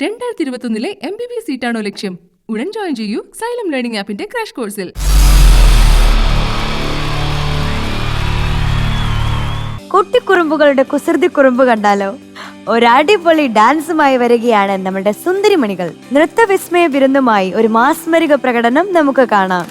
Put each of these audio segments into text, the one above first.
2021 MBBS സീറ്റാണോ ലക്ഷ്യം? ഉടൻ join ചെയ്യൂ സൈലം ലേണിംഗ് ആപ്പിന്റെ ക്രാഷ് കോഴ്സിൽ. കുട്ടിക്കുറുമ്പുകളുടെ കുസൃതി കുറുമ്പ് കണ്ടാലോ? ഒരടിപൊളി ഡാൻസുമായി വരികയാണ് നമ്മുടെ സുന്ദരിമണികൾ. നൃത്തവിസ്മയ വിരുന്നുമായി ഒരു മാസ്മരിക പ്രകടനം നമുക്ക് കാണാം.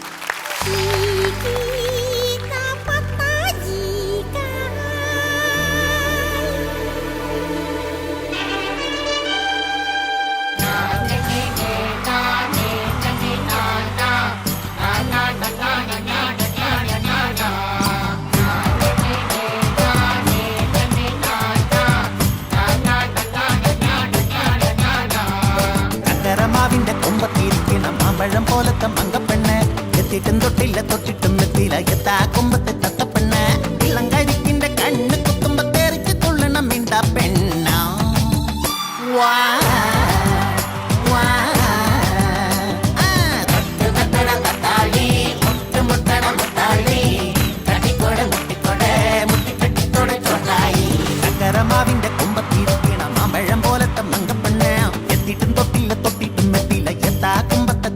പഴം പോലത്തെ മങ്കപ്പെണ്ണ് എത്തിയിട്ടും തൊട്ടില്ല തൊട്ടിട്ടും എത്തിയില്ല എത്താ കുമ്പത്തെ തത്തപ്പെണ്ണ് ഇളങ്കരിക്കിന്റെ കണ്ണ് കുത്തുമ്പോ തെറിച്ച് തുള്ളണം മിണ്ട പെണ്ണ ചക്കരമാവിന്റെ കുമ്പത്തിരിക്കണ മാമ്പഴം പോലത്തെ മങ്കപ്പെണ്ണ് എത്തിയിട്ടും തൊട്ടില്ല തൊട്ടിട്ടും എത്തിയില്ല എത്താ കുമ്പത്തെ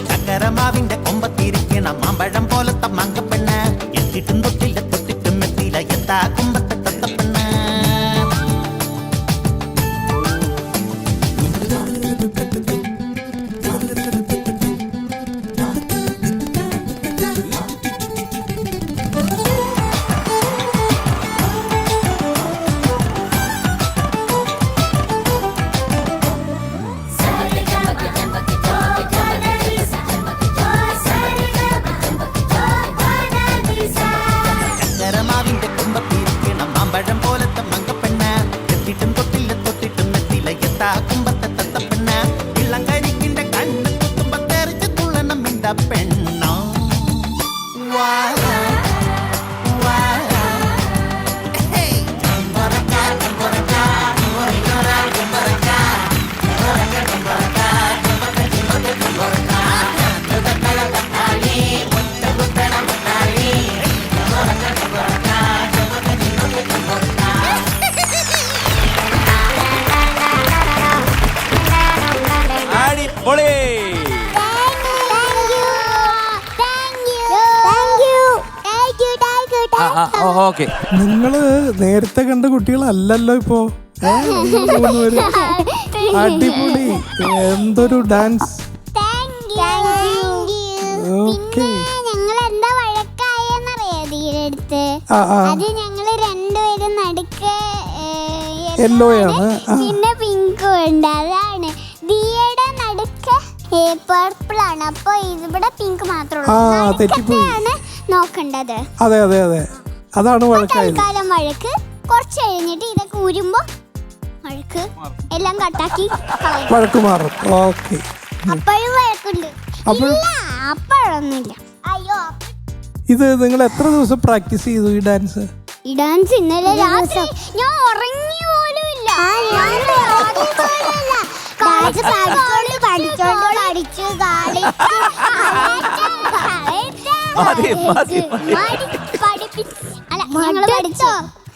ചക്കരമാവിന്റെ കൊമ്പത്തിരിക്കണ മാമ്പഴം പോലത്തെ മങ്കപ്പെണ്ണ് എത്തിയിട്ടും തൊട്ടില്ല തൊട്ടിട്ടും എത്തിയില്ല എത്താ കുമ്പത്തെ തത്തപ്പെണ്ണ് പഴം പോലത്തെ മങ്കപ്പെണ്ണ് എത്തിയിട്ടും തൊട്ടില്ല തൊട്ടിട്ടും എത്തിയില്ല എത്താ കുമ്പത്തെ തത്തപ്പെണ്ണ് ഇളങ്കരിക്കിന്റെ കണ്ണ് കുത്തുമ്പോ തെറിച്ച് തുള്ളണം മിണ്ട പെണ്ണ നിങ്ങള് നേരത്തെ കണ്ട കുട്ടികളല്ലല്ലോ ഇപ്പോ. അടിപൊളി, എന്തൊരു ഡാൻസ്. ഞങ്ങൾ എന്താ വഴക്കായെന്നറിയാ അത് ഞങ്ങള് രണ്ടുപേരും നടുക്ക് യെല്ലോയാണ്, പിന്നെ പിങ്കും ഉണ്ട്. അതാണ് ദിയയുടെ നടുക്ക് പർപ്പിൾ ആണ്. അപ്പൊ ഇവിടെ പിങ്ക് മാത്രമേ നോക്കണ്ടത്. അതെ അതെ അതെ, അതാണ് വഴക്കായത്. വഴക്ക് കുറച്ച് കഴിഞ്ഞിട്ട് ഇതൊക്കെ ഊരുമ്പോ വഴക്ക് എല്ലാം കട്ടാക്കി വഴക്ക് മാറും. ഓക്കെ, അപ്പോഴും വഴക്കുണ്ട്. അപ്പോഴൊന്നുമില്ല. അയ്യോ, ഇത് നിങ്ങൾ എത്ര ദിവസം പ്രാക്ടീസ് ചെയ്തു ഈ ഡാൻസ്? ഈ ഡാൻസ് ഇന്നലെ രാത്രി ഞാൻ ഉറങ്ങി പോലും ഇല്ല.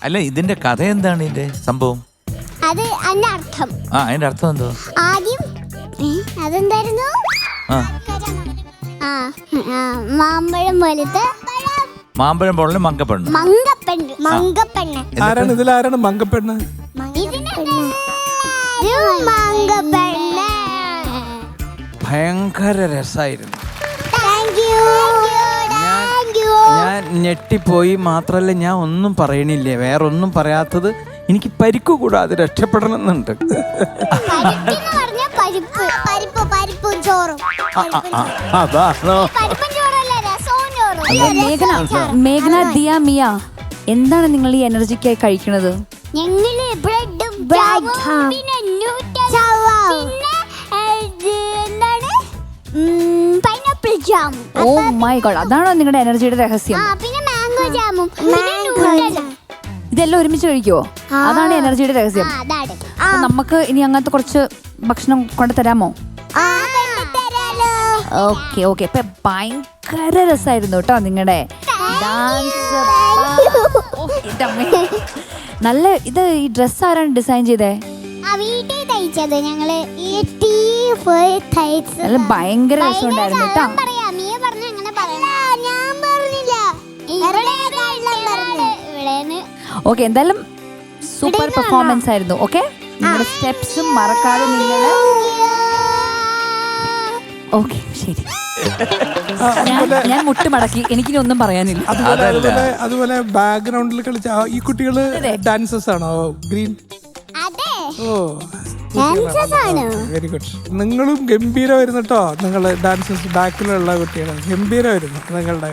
അല്ല, ഇതിന്റെ കഥ എന്താണ്? ഇതിന്റെ സംഭവം അത് അതിന്റെ അർത്ഥം. അതിന്റെ അർത്ഥം എന്തോ? ആദ്യം അതെന്തായിരുന്നു? ആ മാമ്പഴം പോലത്തെ മാമ്പഴം പോലുള്ള മങ്കപ്പെണ്ണ്. മങ്കപ്പെണ്ണ് ആരാണ് ഇതിലാരാണ് മങ്കപ്പെണ്ണ്? മങ്കപ്പെണ്ണ്. ഭയങ്കര രസായിരുന്നു. Thank you. ഞാൻ ഞെട്ടിപ്പോയി. മാത്രല്ല ഞാൻ ഒന്നും പറയണില്ലേ, വേറൊന്നും പറയാത്തത് എനിക്ക് പരിക്കു കൂടാതെ രക്ഷപ്പെടണം എന്നുണ്ട്. പരിപ്പും ചോറും. അതാണോ? പരിപ്പും ചോറല്ല, രസവും ചോറും. മേഘന, ദിയ, മിയ, എന്താണ് നിങ്ങൾ ഈ എനർജിക്കായി കഴിക്കുന്നത്? ഞങ്ങള് ബ്രെഡും പിന്നെ എന്താണ് pineapple jam. Oh my god, അതാണോ നിങ്ങളുടെ എനർജിയുടെ രഹസ്യം? പിന്നെ മാംഗോ ജാമും പിന്നെ നൂഡലും. ഇതെല്ലാം ഒരുമിച്ച് കഴിക്കുവോ? അതാണ് എനർജിയുടെ രഹസ്യം. അതാണ്. അപ്പൊ നമുക്ക് ഇനി അങ്ങനത്തെ കുറച്ച് ഭക്ഷണം കൊണ്ട് തരാമോ? Okay okay. ഇപ്പൊ ഭയങ്കര രസമായിരുന്നു കേട്ടോ നിങ്ങളുടെ ഡാൻസ്. നല്ല. ഇത് ഈ ഡ്രസ് ആരാണ് ഡിസൈൻ ചെയ്തേ? വീട്ടിൽ തയ്ച്ചത് ഞങ്ങള്. നല്ല ഭയങ്കര രസമുണ്ടായിരുന്നു കേട്ടോ. ഓക്കെ, എന്തായാലും സൂപ്പർ പെർഫോമൻസ് ആയിരുന്നു. ഓക്കെ, നിങ്ങളുടെ സ്റ്റെപ്സും മറക്കാതെ നിങ്ങൾ. ഓക്കെ ശരി. ഞാൻ മുട്ടുമടക്കി, എനിക്കിനി ഒന്നും പറയാനില്ല. അതുപോലെ ബാക്ക്ഗ്രൗണ്ടിൽ കളിച്ച ഈ കുട്ടികള് ഡാൻസേഴ്സ് ആണോ? ഗ്രീൻ. ഓ വെരി ഗുഡ്. നിങ്ങളും ഗംഭീരമായിരുന്നു കേട്ടോ. നിങ്ങള് ഡാൻസേഴ്സ് ബാക്കിലുള്ള കുട്ടികൾ ഗംഭീരമായിരുന്നു നിങ്ങളുടെ.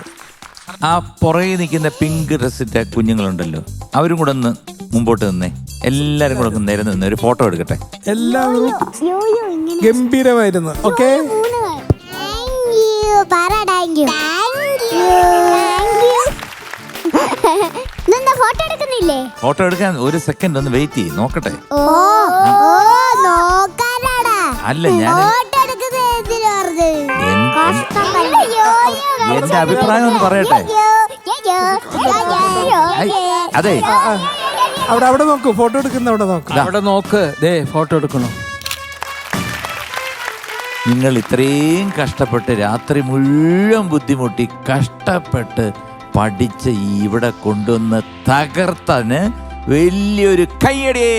ആ പുറകെ നിൽക്കുന്ന പിങ്ക് ഡ്രസ്സിന്റെ കുഞ്ഞുങ്ങളുണ്ടല്ലോ, അവരും കൂടെ ഒന്ന് മുമ്പോട്ട് നിന്നേ. എല്ലാരും കൂടെ നേരെ നിന്ന് ഒരു ഫോട്ടോ എടുക്കട്ടെ. എല്ലാവരും ഗംഭീരമായിരുന്നു. ഓക്കെ, ഫോട്ടോ എടുക്കുന്നില്ലേ? ഫോട്ടോ എടുക്കാൻ ഒരു സെക്കൻഡ് ഒന്ന് വെയിറ്റ് ചെയ്യും, നോക്കട്ടെ. അല്ല, ഞാൻ എന്റെ അഭിപ്രായം ഒന്ന് പറയട്ടെ. അതെ, അവിടെ നോക്കൂ, ഫോട്ടോ എടുക്കുന്ന അവിടെ നോക്കൂ. അവിടെ നോക്ക്, ദേ ഫോട്ടോ എടുക്കണോ. നിങ്ങൾ ഇത്രയും കഷ്ടപ്പെട്ട് രാത്രി മുഴുവൻ ബുദ്ധിമുട്ടി കഷ്ടപ്പെട്ട് പഠിച്ച് ഇവിടെ കൊണ്ടുവന്ന് തകർത്തന് വലിയൊരു കയ്യടി.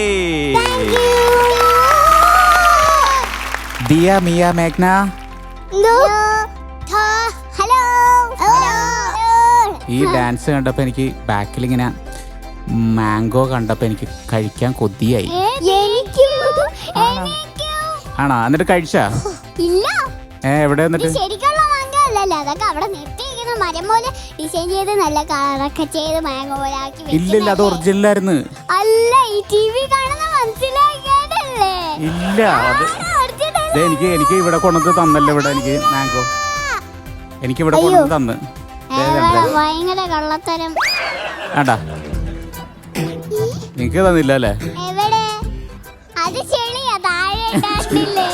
ദിയ, മിയ, മേഘ്ന, ഈ ഡാൻസ് കണ്ടപ്പോ എനിക്ക് ബാക്കിൽ ഇങ്ങനെ മാംഗോ കണ്ടപ്പോ എനിക്ക് കഴിക്കാൻ കൊതിയായി. ആണോ? എന്നിട്ട് കഴിച്ചാ? എവിടെ? എന്നിട്ട് ശരിക്കുള്ള മാംഗോ അല്ലല്ലോ, അതൊക്കെ അവിടെ നിർത്തിയിരിക്കുന്ന മരം പോലെ ഡിസൈൻ ചെയ്ത് നല്ല കളറൊക്കെ ചെയ്ത് മാംഗോ പോലെ ആക്കി. ഇല്ലില്ല, അത് ഒറിജിനലായിരുന്നു. അല്ല, ഈ ടിവി കാണുന്ന മനസ്സിലാക്കിയതല്ലേ? ഇല്ല, അത് എനിക്ക് ഇവിടെ കൊണ്ടുവന്ന് തന്നല്ലോ. ഇവിടെ എനിക്ക് മാംഗോ എനിക്ക് ഇവിടെ കൊണ്ടുവന്ന് തന്ന്. ഭയങ്കര കള്ളത്തരം. ആണ്ടാ, എനിക്ക് തന്നില്ല അല്ലേ? എവിടെ? അത് ചെളിയാ, താഴെ ഇടാനില്ലേ?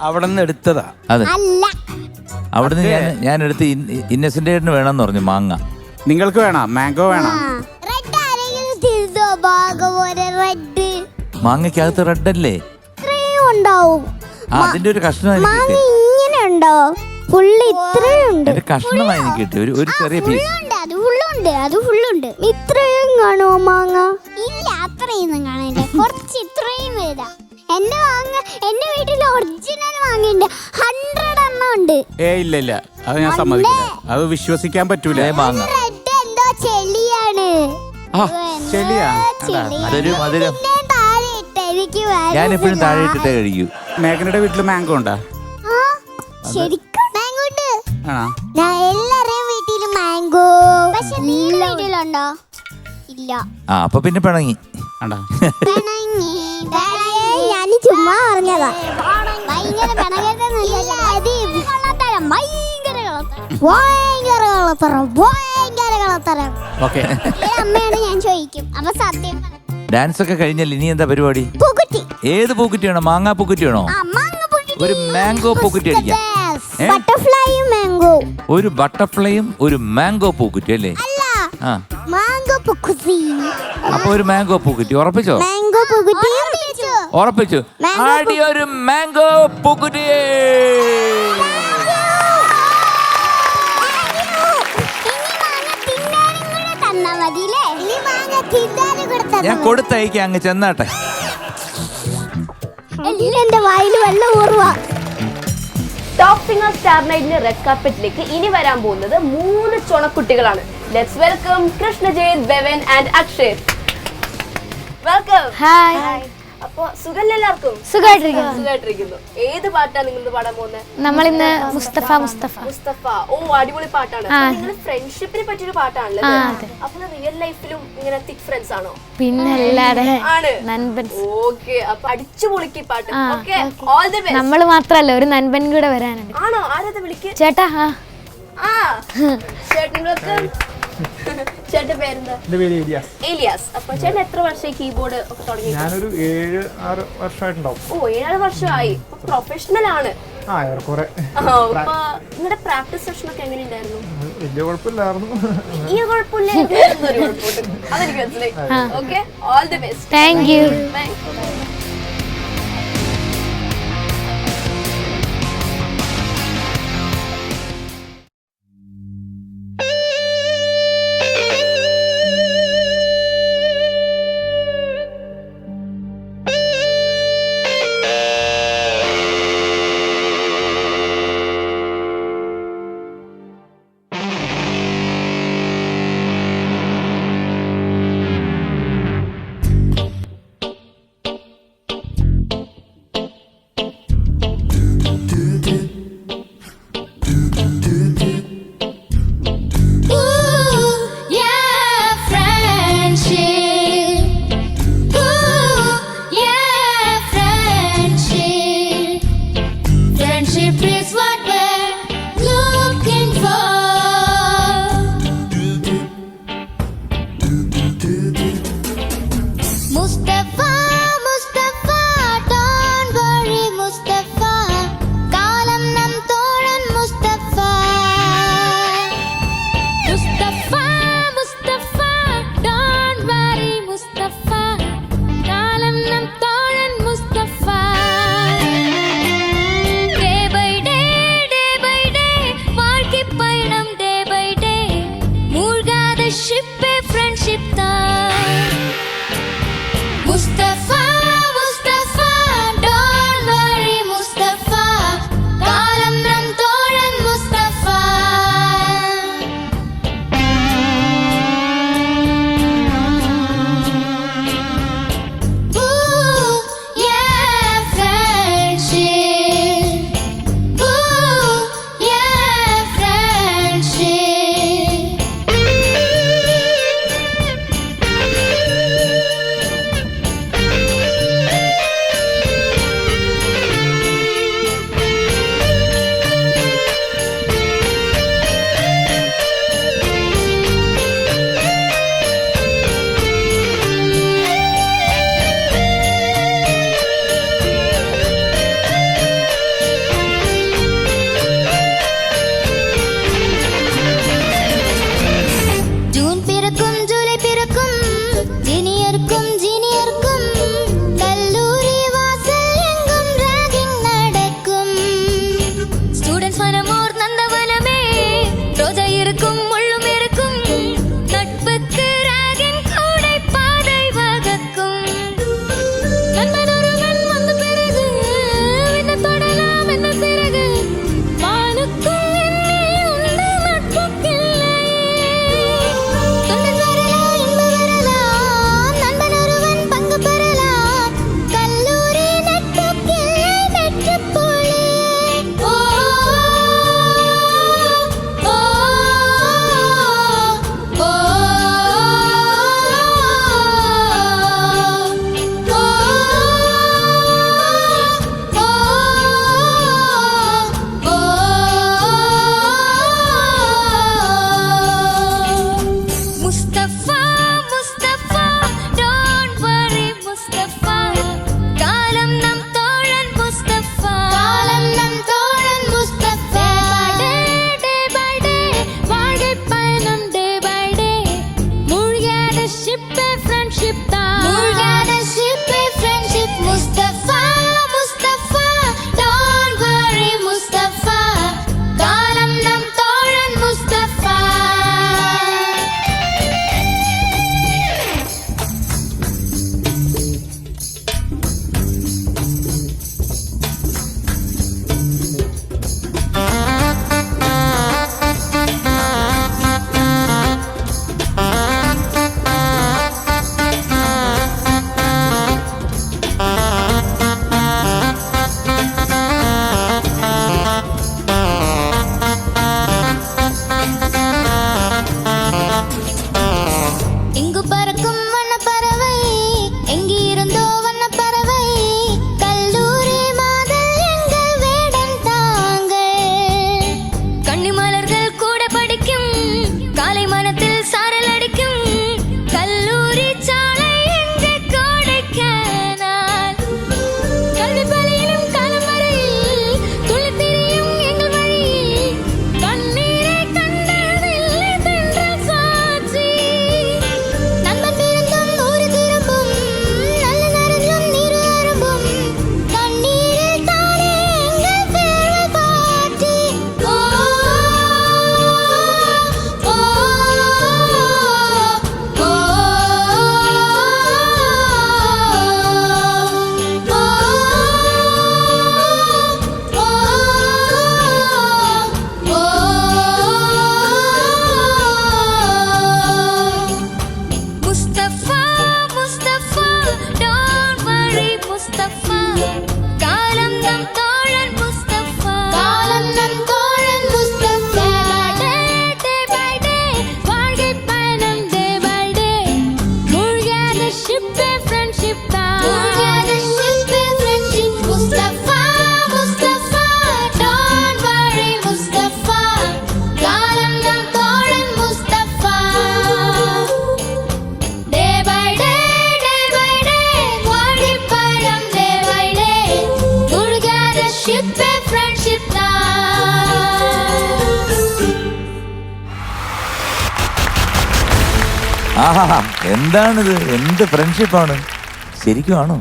അവിടെ നിന്ന് എടുത്തതാ. അതെ, അല്ല, അവിടുന്ന് ഞാൻ എടുത്ത് ഇന്നസെന്റ് ഏട്ടന് വേണമെന്ന് പറഞ്ഞു മാങ്ങ. നിങ്ങൾക്ക് വേണം മാംഗോ? വേണം. റെഡ് ആരെങ്കിലും തിരിച്ചോ? ഭാഗം പോലെ റെഡ്. മാങ്ങയ്ക്കകത്ത് റെഡ് അല്ലേ? ഇത്രയും ഉണ്ടാവും. അതിന്റെ ഒരു കഷ്ണം മാങ്ങ ഇങ്ങനെ ഉണ്ടോ? ഫുള്ള് ഇത്രയുണ്ട്. കഷ്ണമായി എനിക്ക് കിട്ടി, ഒരു ചെറിയ പീസ്. അത് ഫുള്ളുണ്ട്. ഇത്രയും കാണുമോ മാങ്ങ? ഇല്ല, അത്രയൊന്നും കാണില്ല. കുറച്ച് ഇത്രയും വലുതാ. എന്റെ വീട്ടിൽ ഒറിജിനൽ മാങ്ങയുണ്ട്, 100 എണ്ണം ഉണ്ട്. ഇല്ല, അത് ഞാൻ സമ്മതിക്കില്ല. അത് വിശ്വസിക്കാൻ പറ്റൂല. മാങ്ങ റെഡ് എന്തോ ചെളിയാണ്. ചെളിയാ? അതൊരു മധുരം. താഴെ ഇട്ട് എനിക്ക് ഞാൻ എപ്പോഴും താഴെ ഇട്ടിട്ടേ കഴിക്കൂ. മേഘനയുടെ വീട്ടിൽ മാംഗോ ഉണ്ടാ? ശരിക്കും മാംഗോ ഉണ്ട്. ആണോ? എല്ലാരെയും വീട്ടിലും മാംഗോ. പക്ഷെ നിങ്ങളുടെ വീട്ടിലുണ്ടോ? ഇല്ല. അപ്പൊ പിന്നെ പിണങ്ങി. ഞാൻ ചുമ്മാ പറഞ്ഞതാ. ഭയങ്കര അമ്മയോട് ഞാൻ ചോദിക്കും. അപ്പൊ സത്യം ഡാൻസ് ഒക്കെ കഴിഞ്ഞാൽ ഇനി എന്താ പരിപാടി? പൂക്കുറ്റി. ഏത് പൂക്കുറ്റി വേണോ? മാങ്ങാ പൂക്കുറ്റി വേണോ? ഒരു മാംഗോ പൂക്കുറ്റി അടിക്കാം. ബട്ടർഫ്ലൈയും മാംഗോ. ഒരു ബട്ടർഫ്ലൈയും ഒരു മാംഗോ പൂക്കുറ്റി അല്ലേ? മാംഗോ പൂക്കുറ്റി. അപ്പൊ ഒരു മാംഗോ പൂക്കുറ്റി ഉറപ്പിച്ചോ? മാംഗോ പൂക്കുറ്റി ഉറപ്പിച്ചു. ആടി ഒരു മാംഗോ പൂക്കുറ്റി. ഞാൻ കൊടുത്തയക്കാം, അങ്ങ് ചെന്നാട്ടെ. എന്റെ വായിൽ വെള്ളം ഊറുവാ. ടോപ്പ് സിംഗർ സ്റ്റാർ നൈറ്റിന്റെ റെഡ് കാർപ്പറ്റിലേക്ക് ഇനി വരാൻ പോകുന്നത് 3 ചുണക്കുട്ടികളാണ്. Let's welcome Krishnajay, Bevan and Akshay. Welcome. Hi. അപ്പൊ സുഖല്ലേ എല്ലാവർക്കും? സുഖമായിട്ടിരിക്കുന്നു. ഏത് പാട്ടാണ് നിങ്ങൾ പാടാൻ പോകുന്നത്? നമ്മളിന്ന് മുസ്തഫ. ഓ, അടിപൊളി പാട്ടാണ്. നിങ്ങൾ ഫ്രണ്ട്ഷിപ്പിനെ പറ്റിയൊരു പാട്ടാണല്ലോ. അപ്പൊ റിയൽ ലൈഫിലും ഇങ്ങനെ തിക് ഫ്രണ്ട്സ് ആണോ? പിന്നല്ലാതെ ആണ്. ഓക്കെ, അപ്പൊ അടിച്ചു പൊളിക്ക് പാട്ട്. Okay, all the best. നമ്മള് മാത്രല്ല, ഒരു നൻപൻ കൂടെ വരാനുണ്ട്. ആണോ? ആരത് വിളിക്ക്? ചേട്ടാ. ചേട്ടൻ ചേട്ടന്റെ പേരെന്താ? എന്റെ പേര് ഏലിയാസ്. ഏലിയാസ്. അപ്പൊ ചേട്ടൻ എത്ര വർഷമായി കീബോർഡ് ഒക്കെ തുടങ്ങി? ഞാനൊരു 7-6 വർഷമായിട്ടുണ്ടാവും. ഓ, 7 വർഷമായി. പ്രൊഫഷണൽ ആണ്. ഏറെക്കുറെ. അപ്പൊ നിങ്ങളുടെ പ്രാക്ടീസ് സെഷൻ ഒക്കെ എങ്ങനെയുണ്ടായിരുന്നു? വലിയ കുഴപ്പമില്ലായിരുന്നു. ഈ കുഴപ്പമില്ലായിരുന്നു, അതെനിക്ക് മനസ്സിലായി. Okay, all the best. Thank you. Bye. ആഹാ, എന്താണിത്? എന്ത് ഫ്രണ്ട്ഷിപ്പാണ് ശരിക്കും ആണോ?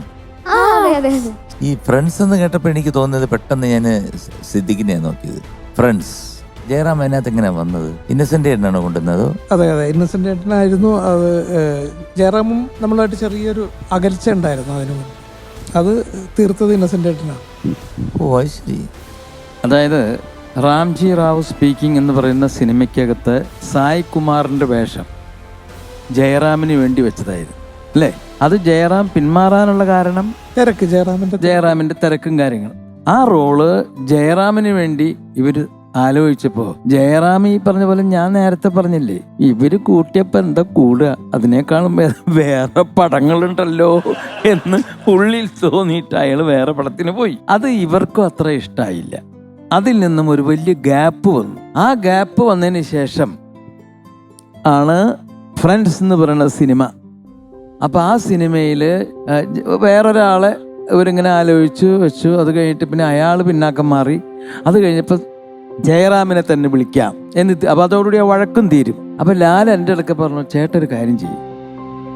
ഈ ഫ്രണ്ട്സ് എന്ന് കേട്ടപ്പോൾ എനിക്ക് തോന്നുന്നത് പെട്ടെന്ന് ഞാൻ സിദ്ദിഖിനെ നോക്കിയത്. ഫ്രണ്ട്സ് ജയറാം അതിനകത്ത് എങ്ങനെ വന്നത്? ഇന്നസെന്റ് ഏട്ടനാണോ കൊണ്ടുവന്നത്? അതെ അതെ, ഇന്നസെന്റ് ഏട്ടനായിരുന്നു അത്. ജയറാമും നമ്മളായിട്ട് ചെറിയൊരു അകൽച്ച ഉണ്ടായിരുന്നു അതിനു മുമ്പ്. അത് തീർത്തത് ഇന്നസെന്റ് ഏട്ടനാണ്. ഓ അത് ശരി. അതായത് റാംജി റാവു സ്പീക്കിംഗ് എന്ന് പറയുന്ന സിനിമയ്ക്കകത്ത് സായ് കുമാറിൻ്റെ വേഷം ജയറാമിന് വേണ്ടി വെച്ചതായിരുന്നു അല്ലേ? അത് ജയറാം പിന്മാറാനുള്ള കാരണം തിരക്ക്, ജയറാമിന്റെ തിരക്കും കാര്യങ്ങളും. ആ റോള് ജയറാമിന് വേണ്ടി ഇവര് ആലോചിച്ചപ്പോ ജയറാം ഈ പറഞ്ഞ പോലെ ഞാൻ നേരത്തെ പറഞ്ഞില്ലേ, ഇവര് കൂട്ടിയപ്പോ എന്താ കൂടുക, അതിനേക്കാളും വേറെ പടങ്ങളുണ്ടല്ലോ എന്ന് ഉള്ളിൽ തോന്നിയിട്ട് അയാൾ വേറെ പടത്തിന് പോയി. അത് ഇവർക്കും അത്ര ഇഷ്ടമായില്ല. അതിൽ നിന്നും ഒരു വലിയ ഗ്യാപ്പ് വന്നു. ആ ഗ്യാപ്പ് വന്നതിന് ശേഷം ആണ് ഫ്രണ്ട്സ് എന്ന് പറയുന്ന സിനിമ. അപ്പൊ ആ സിനിമയില് വേറൊരാളെ ഇവരിങ്ങനെ ആലോചിച്ചു വെച്ചു. അത് കഴിഞ്ഞിട്ട് പിന്നെ അയാൾ പിന്നാക്കം മാറി. അത് കഴിഞ്ഞപ്പോൾ ജയറാമിനെ തന്നെ വിളിക്കാം എന്നിട്ട് അപ്പൊ അതോടുകൂടി ആ വഴക്കും തീരും. അപ്പൊ ലാൽ എൻ്റെ അടുക്ക പറഞ്ഞു, ചേട്ടൊരു കാര്യം ചെയ്യും,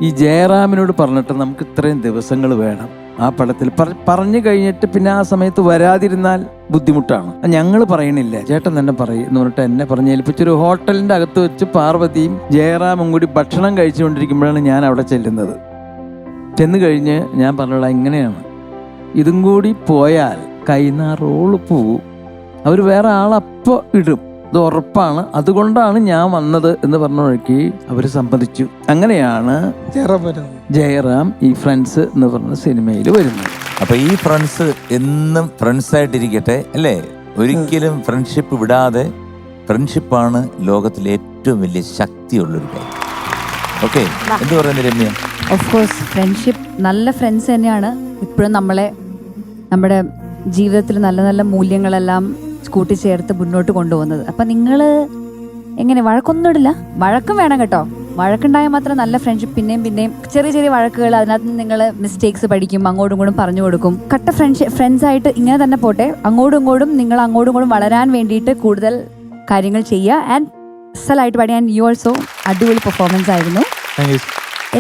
ഈ ജയറാമിനോട് പറഞ്ഞിട്ട് നമുക്ക് ഇത്രയും ദിവസങ്ങൾ വേണം ആ പടത്തിൽ പറഞ്ഞു കഴിഞ്ഞിട്ട് പിന്നെ ആ സമയത്ത് വരാതിരുന്നാൽ ബുദ്ധിമുട്ടാണ്, ഞങ്ങൾ പറയണില്ല, ചേട്ടൻ തന്നെ പറയും എന്ന് പറഞ്ഞിട്ട് എന്നെ പറഞ്ഞ് ഏൽപ്പിച്ചൊരു ഹോട്ടലിന്റെ അകത്ത് വെച്ച് പാർവതിയും ജയറാമും കൂടി ഭക്ഷണം കഴിച്ചുകൊണ്ടിരിക്കുമ്പോഴാണ് ഞാൻ അവിടെ ചെല്ലുന്നത്. ചെന്ന് കഴിഞ്ഞ് ഞാൻ പറഞ്ഞോളാം, ഇങ്ങനെയാണ്, ഇതും കൂടി പോയാൽ കൈനാ റോള് പോവും, അവർ വേറെ ആളപ്പോൾ ഇടും, ഇത് ഉറപ്പാണ്, അതുകൊണ്ടാണ് ഞാൻ വന്നത് എന്ന് പറഞ്ഞ വഴിക്ക് അവര് സമ്മതിച്ചു. അങ്ങനെയാണ് ജയറാം ഈ ഫ്രണ്ട്സ് എന്ന് പറഞ്ഞ സിനിമയിൽ വരുന്നത്. അപ്പൊ ഈ ഫ്രണ്ട്സ് എന്നും ഫ്രണ്ട്സ് ആയിട്ടിരിക്കട്ടെ അല്ലേ? ഒരിക്കലും ഫ്രണ്ട്ഷിപ്പ് വിടാതെ. ഫ്രണ്ട്ഷിപ്പാണ് ലോകത്തിലെ ഏറ്റവും വലിയ ശക്തിയുള്ളൊരു കാര്യം. ഓക്കെ, എന്ത് പറയുന്നത് രമ്യ? ഓഫ് കോഴ്സ് ഫ്രണ്ട്ഷിപ്പ്, നല്ല ഫ്രണ്ട്സ് തന്നെയാണ് ഇപ്പോഴും നമ്മുടെ ജീവിതത്തിൽ നല്ല നല്ല മൂല്യങ്ങളെല്ലാം കൂട്ടിച്ചേർത്ത് മുന്നോട്ട് കൊണ്ടുപോകുന്നത്. അപ്പം നിങ്ങൾ എങ്ങനെ വഴക്കൊന്നും ഇടില്ല? വഴക്കും വേണം കേട്ടോ. വഴക്കുണ്ടായാൽ മാത്രം നല്ല ഫ്രണ്ട്ഷിപ്പ്. പിന്നെയും ചെറിയ ചെറിയ വഴക്കുകൾ, അതിനകത്ത് നിങ്ങൾ മിസ്റ്റേക്സ് പഠിക്കും, അങ്ങോട്ടും ഇങ്ങോട്ടും പറഞ്ഞു കൊടുക്കും. കട്ട ഫ്രണ്ട്സ് ആയിട്ട് ഇങ്ങനെ തന്നെ പോട്ടെ. അങ്ങോട്ടും ഇങ്ങോട്ടും വളരാൻ വേണ്ടിയിട്ട് കൂടുതൽ കാര്യങ്ങൾ ചെയ്യുക. ആൻഡ് അസലായിട്ട് പാടി. ആൻഡ് യു ഓൾസോ അടിപൊളി പെർഫോമൻസ് ആയിരുന്നു.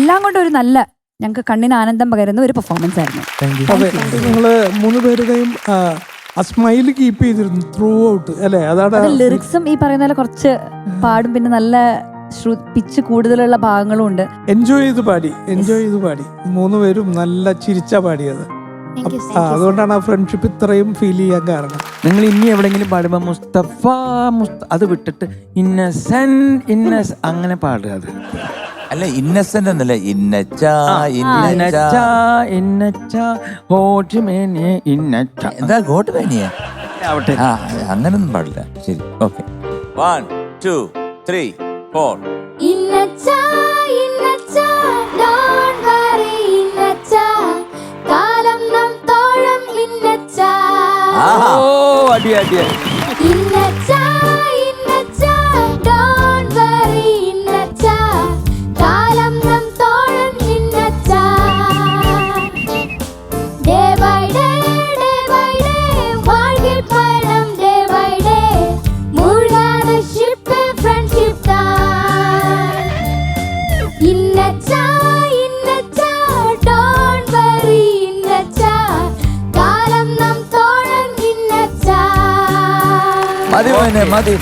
എല്ലാം കൊണ്ടും ഒരു നല്ല, ഞങ്ങൾക്ക് കണ്ണിന് ആനന്ദം പകരുന്ന ഒരു പെർഫോമൻസ് ആയിരുന്നു. നിങ്ങള് 3 പേരുടെയും ആ സ്മൈല് കീപ്പ് ചെയ്തിരുന്നു ത്രൂ ഔട്ട് അല്ലേ? അതാണ് ലിറിക്സും ഈ പറയുന്ന പോലെ കുറച്ച് പാടും, പിന്നെ നല്ല പിച്ച് കൂടുതലുള്ള ഭാഗങ്ങളും ഉണ്ട്. എൻജോയ് ചെയ്ത് പാടി 3 പേരും നല്ല ചിരിച്ചാ പാടിയത്. അതുകൊണ്ടാണ് ആ ഫ്രണ്ട്ഷിപ്പ് ഇത്രയും ഫീൽ ചെയ്യാൻ കാരണം. നിങ്ങൾ ഇനി എവിടെങ്കിലും പാടുമ്പോ മുസ്തഫ അത് വിട്ടിട്ട് ഇന്നസെന്റ് അങ്ങനെ പാടുക. അത് അല്ല, ഇന്നസെന്റ് എന്നല്ല, എന്താ ഗോട്ട് മേനിയ അങ്ങനൊന്നും പാടില്ല. ശരി, ഓക്കെ. 1 2 3 4.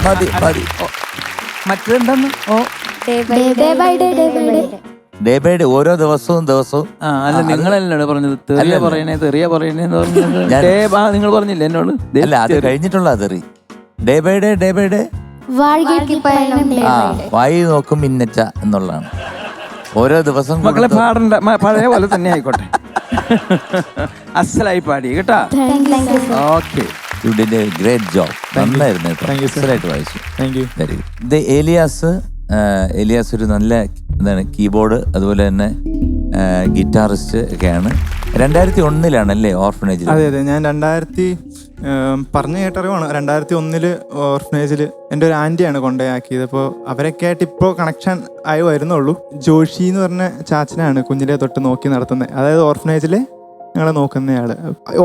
അടി മതി. മറ്റെന്താന്ന്? ഡേ ബൈ ഡേ, ഓരോ ദിവസവും. അല്ല, നിങ്ങളല്ലേ പറഞ്ഞത് തെറിയ പറയണേന്ന് പറഞ്ഞത്? നിങ്ങൾ പറഞ്ഞില്ല എന്നോട്? അല്ല, അത് കഴിഞ്ഞിട്ടുള്ള തെറി. ഡേ ബൈ ഡേ വായി നോക്കും മിന്നച്ച എന്നുള്ളതാണ്. ഓരോ ദിവസം മക്കളെ പാടണ്ട, പഴയ പോലെ തന്നെ ആയിക്കോട്ടെ. അസലായി പാടി കേട്ടാ. Okay, you did a great job. നന്നായിരുന്നു കേട്ടോ, അസലായിട്ട് വായിച്ചു. Very good. ഇത് ഏലിയാസ് ഒരു നല്ല കീബോർഡ്, അതുപോലെ തന്നെ ഗിറ്റാറിസ്റ്റ് ഒക്കെയാണ്. 2001 ഓർഫനേജിൽ? അതെ, ഞാൻ 2000 പറഞ്ഞു കേട്ടറിവാണ്. 2001 ഓർഫനേജിൽ എൻ്റെ ഒരു ആൻറ്റിയാണ് കൊണ്ടുപോയാക്കിയത്. അപ്പോൾ അവരൊക്കെ ആയിട്ട് ഇപ്പോൾ കണക്ഷൻ ആയി വരുന്നുള്ളൂ. ജോഷി എന്ന് പറഞ്ഞ ചാച്ചനാണ് കുഞ്ഞിലെ തൊട്ട് നോക്കി നടത്തുന്നത്. അതായത് ഓർഫനേജിൽ ഞങ്ങളെ നോക്കുന്നയാൾ.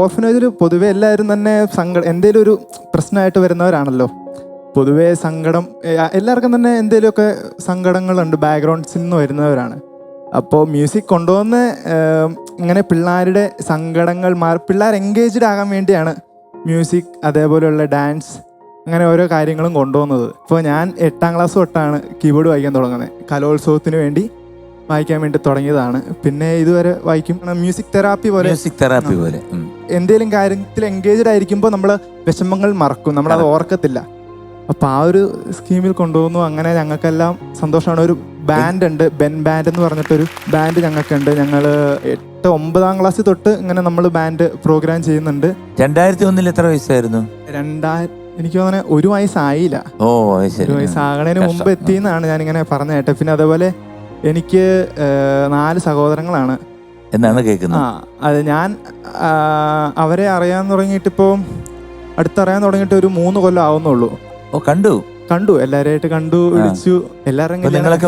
ഓർഫനേജിൽ പൊതുവെ എല്ലാവരും തന്നെ എന്തെങ്കിലും ഒരു പ്രശ്നമായിട്ട് വരുന്നവരാണല്ലോ. പൊതുവേ സങ്കടം എല്ലാവർക്കും തന്നെ എന്തെങ്കിലുമൊക്കെ സങ്കടങ്ങളുണ്ട്, ബാക്ക്ഗ്രൗണ്ട്സിൽ നിന്ന് വരുന്നവരാണ്. അപ്പോൾ മ്യൂസിക് കൊണ്ടുവന്ന് ഇങ്ങനെ പിള്ളേരുടെ സങ്കടങ്ങൾ പിള്ളേർ എൻഗേജ്ഡ് ആകാൻ വേണ്ടിയാണ് മ്യൂസിക്, അതേപോലെയുള്ള ഡാൻസ്, അങ്ങനെ ഓരോ കാര്യങ്ങളും കൊണ്ടുപോകുന്നത്. ഇപ്പോൾ ഞാൻ 8ാം ക്ലാസ് തൊട്ടാണ് കീബോർഡ് വായിക്കാൻ തുടങ്ങുന്നത്. കലോത്സവത്തിന് വേണ്ടി വായിക്കാൻ വേണ്ടി തുടങ്ങിയതാണ്. പിന്നെ ഇതുവരെ വായിക്കും. മ്യൂസിക് തെറാപ്പി പോലെ എന്തെങ്കിലും കാര്യത്തിൽ എൻഗേജ്ഡ് ആയിരിക്കുമ്പോൾ നമ്മൾ വിഷമങ്ങൾ മറക്കും, നമ്മളത് ഓർക്കത്തില്ല. അപ്പോൾ ആ ഒരു സ്കീമിൽ കൊണ്ടുപോകുന്നു. അങ്ങനെ ഞങ്ങൾക്കെല്ലാം സന്തോഷമാണ്. ഒരു ബാൻഡ് ഉണ്ട്, ബെൻ ബാൻഡ് എന്ന് പറഞ്ഞിട്ടൊരു ബാൻഡ് ഞങ്ങൾക്കുണ്ട്. ഞങ്ങൾ 8-9 ക്ലാസ് തൊട്ട് ഇങ്ങനെ നമ്മൾ ബാൻഡ് പ്രോഗ്രാം ചെയ്യുന്നുണ്ട്. 2001 എത്ര വയസ്സായിരുന്നു? എനിക്ക് തോന്നുന്നു 1 വയസ്സായില്ല. 1 വയസ്സാകണതിന് മുമ്പ് എത്തിയെന്നാണ് ഞാനിങ്ങനെ പറഞ്ഞു കേട്ടത്. പിന്നെ അതേപോലെ എനിക്ക് 4 സഹോദരങ്ങളാണ് എന്നാണ് കേൾക്കുന്നത്. അത് ഞാൻ അവരെ അറിയാൻ തുടങ്ങിയിട്ടിപ്പോൾ അടുത്തറിയാൻ തുടങ്ങിയിട്ട് ഒരു 3 കൊല്ലം ആവുന്നുള്ളൂ. കണ്ടു എല്ലാവരെയായിട്ട് കണ്ടു, വിളിച്ചു. എല്ലാവരും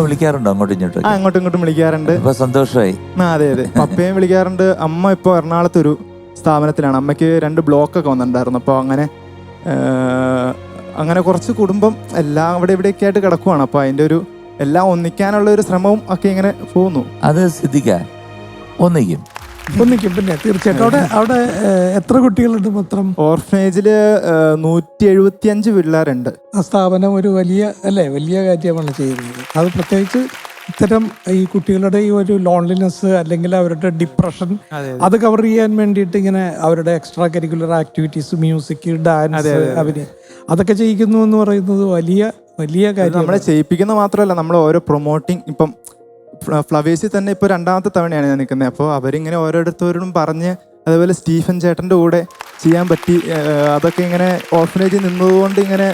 വിളിക്കാറുണ്ടോ അങ്ങോട്ടും ഇങ്ങോട്ടും? അങ്ങോട്ടും ഇങ്ങോട്ടും വിളിക്കാറുണ്ട്. സന്തോഷമായി. അതെ. പപ്പയും വിളിക്കാറുണ്ട്. അമ്മ ഇപ്പോൾ എറണാകുളത്തൊരു സ്ഥാപനത്തിലാണ്. അമ്മയ്ക്ക് 2 ബ്ലോക്കൊക്കെ വന്നിട്ടുണ്ടായിരുന്നു. അപ്പോൾ അങ്ങനെ കുറച്ച് കുടുംബം എല്ലാം അവിടെ ഇവിടെയൊക്കെ ആയിട്ട് കിടക്കുവാണ്. അപ്പോൾ അതിൻ്റെ ഒരു എല്ലാം ഒന്നിക്കാനുള്ള ഒരു ശ്രമവും ഒക്കെ ഇങ്ങനെ പോകുന്നു. അത് സിദ്ധിക്കാൻ ഒന്നിക്കും. പിന്നെ തീർച്ചയായിട്ടും. അവിടെ എത്ര കുട്ടികളുണ്ട് മൊത്തം? ഓർഫനേജിൽ 175 പിള്ളേരുണ്ട്. ആ സ്ഥാപനം ഒരു വലിയ കാര്യമാണ് ചെയ്യുന്നത്. അത് പ്രത്യേകിച്ച് ഇത്തരം ഈ കുട്ടികളുടെ ഈ ഒരു ലോൺലിനെസ് അല്ലെങ്കിൽ അവരുടെ ഡിപ്രഷൻ അത് കവർ ചെയ്യാൻ വേണ്ടിയിട്ട് ഇങ്ങനെ അവരുടെ extra curricular activities, music, dance, അഭിനയം അതൊക്കെ ചെയ്യിക്കുന്നു എന്ന് പറയുന്നത് വലിയ കാര്യം. നമ്മളെ ചെയ്യിപ്പിക്കുന്ന മാത്രമല്ല, നമ്മൾ ഓരോ പ്രൊമോട്ടിങ്. ഇപ്പം ഫ്ലവേഴ്സിൽ തന്നെ ഇപ്പോൾ 2ാമത്തെ തവണയാണ് ഞാൻ നിൽക്കുന്നത്. അപ്പോൾ അവരിങ്ങനെ ഓരോരുത്തരോടും പറഞ്ഞ്, അതേപോലെ സ്റ്റീഫൻ ചേട്ടൻ്റെ കൂടെ ചെയ്യാൻ പറ്റി. അതൊക്കെ ഇങ്ങനെ ഓർഫനേജിൽ നിന്നതുകൊണ്ട് ഇങ്ങനെ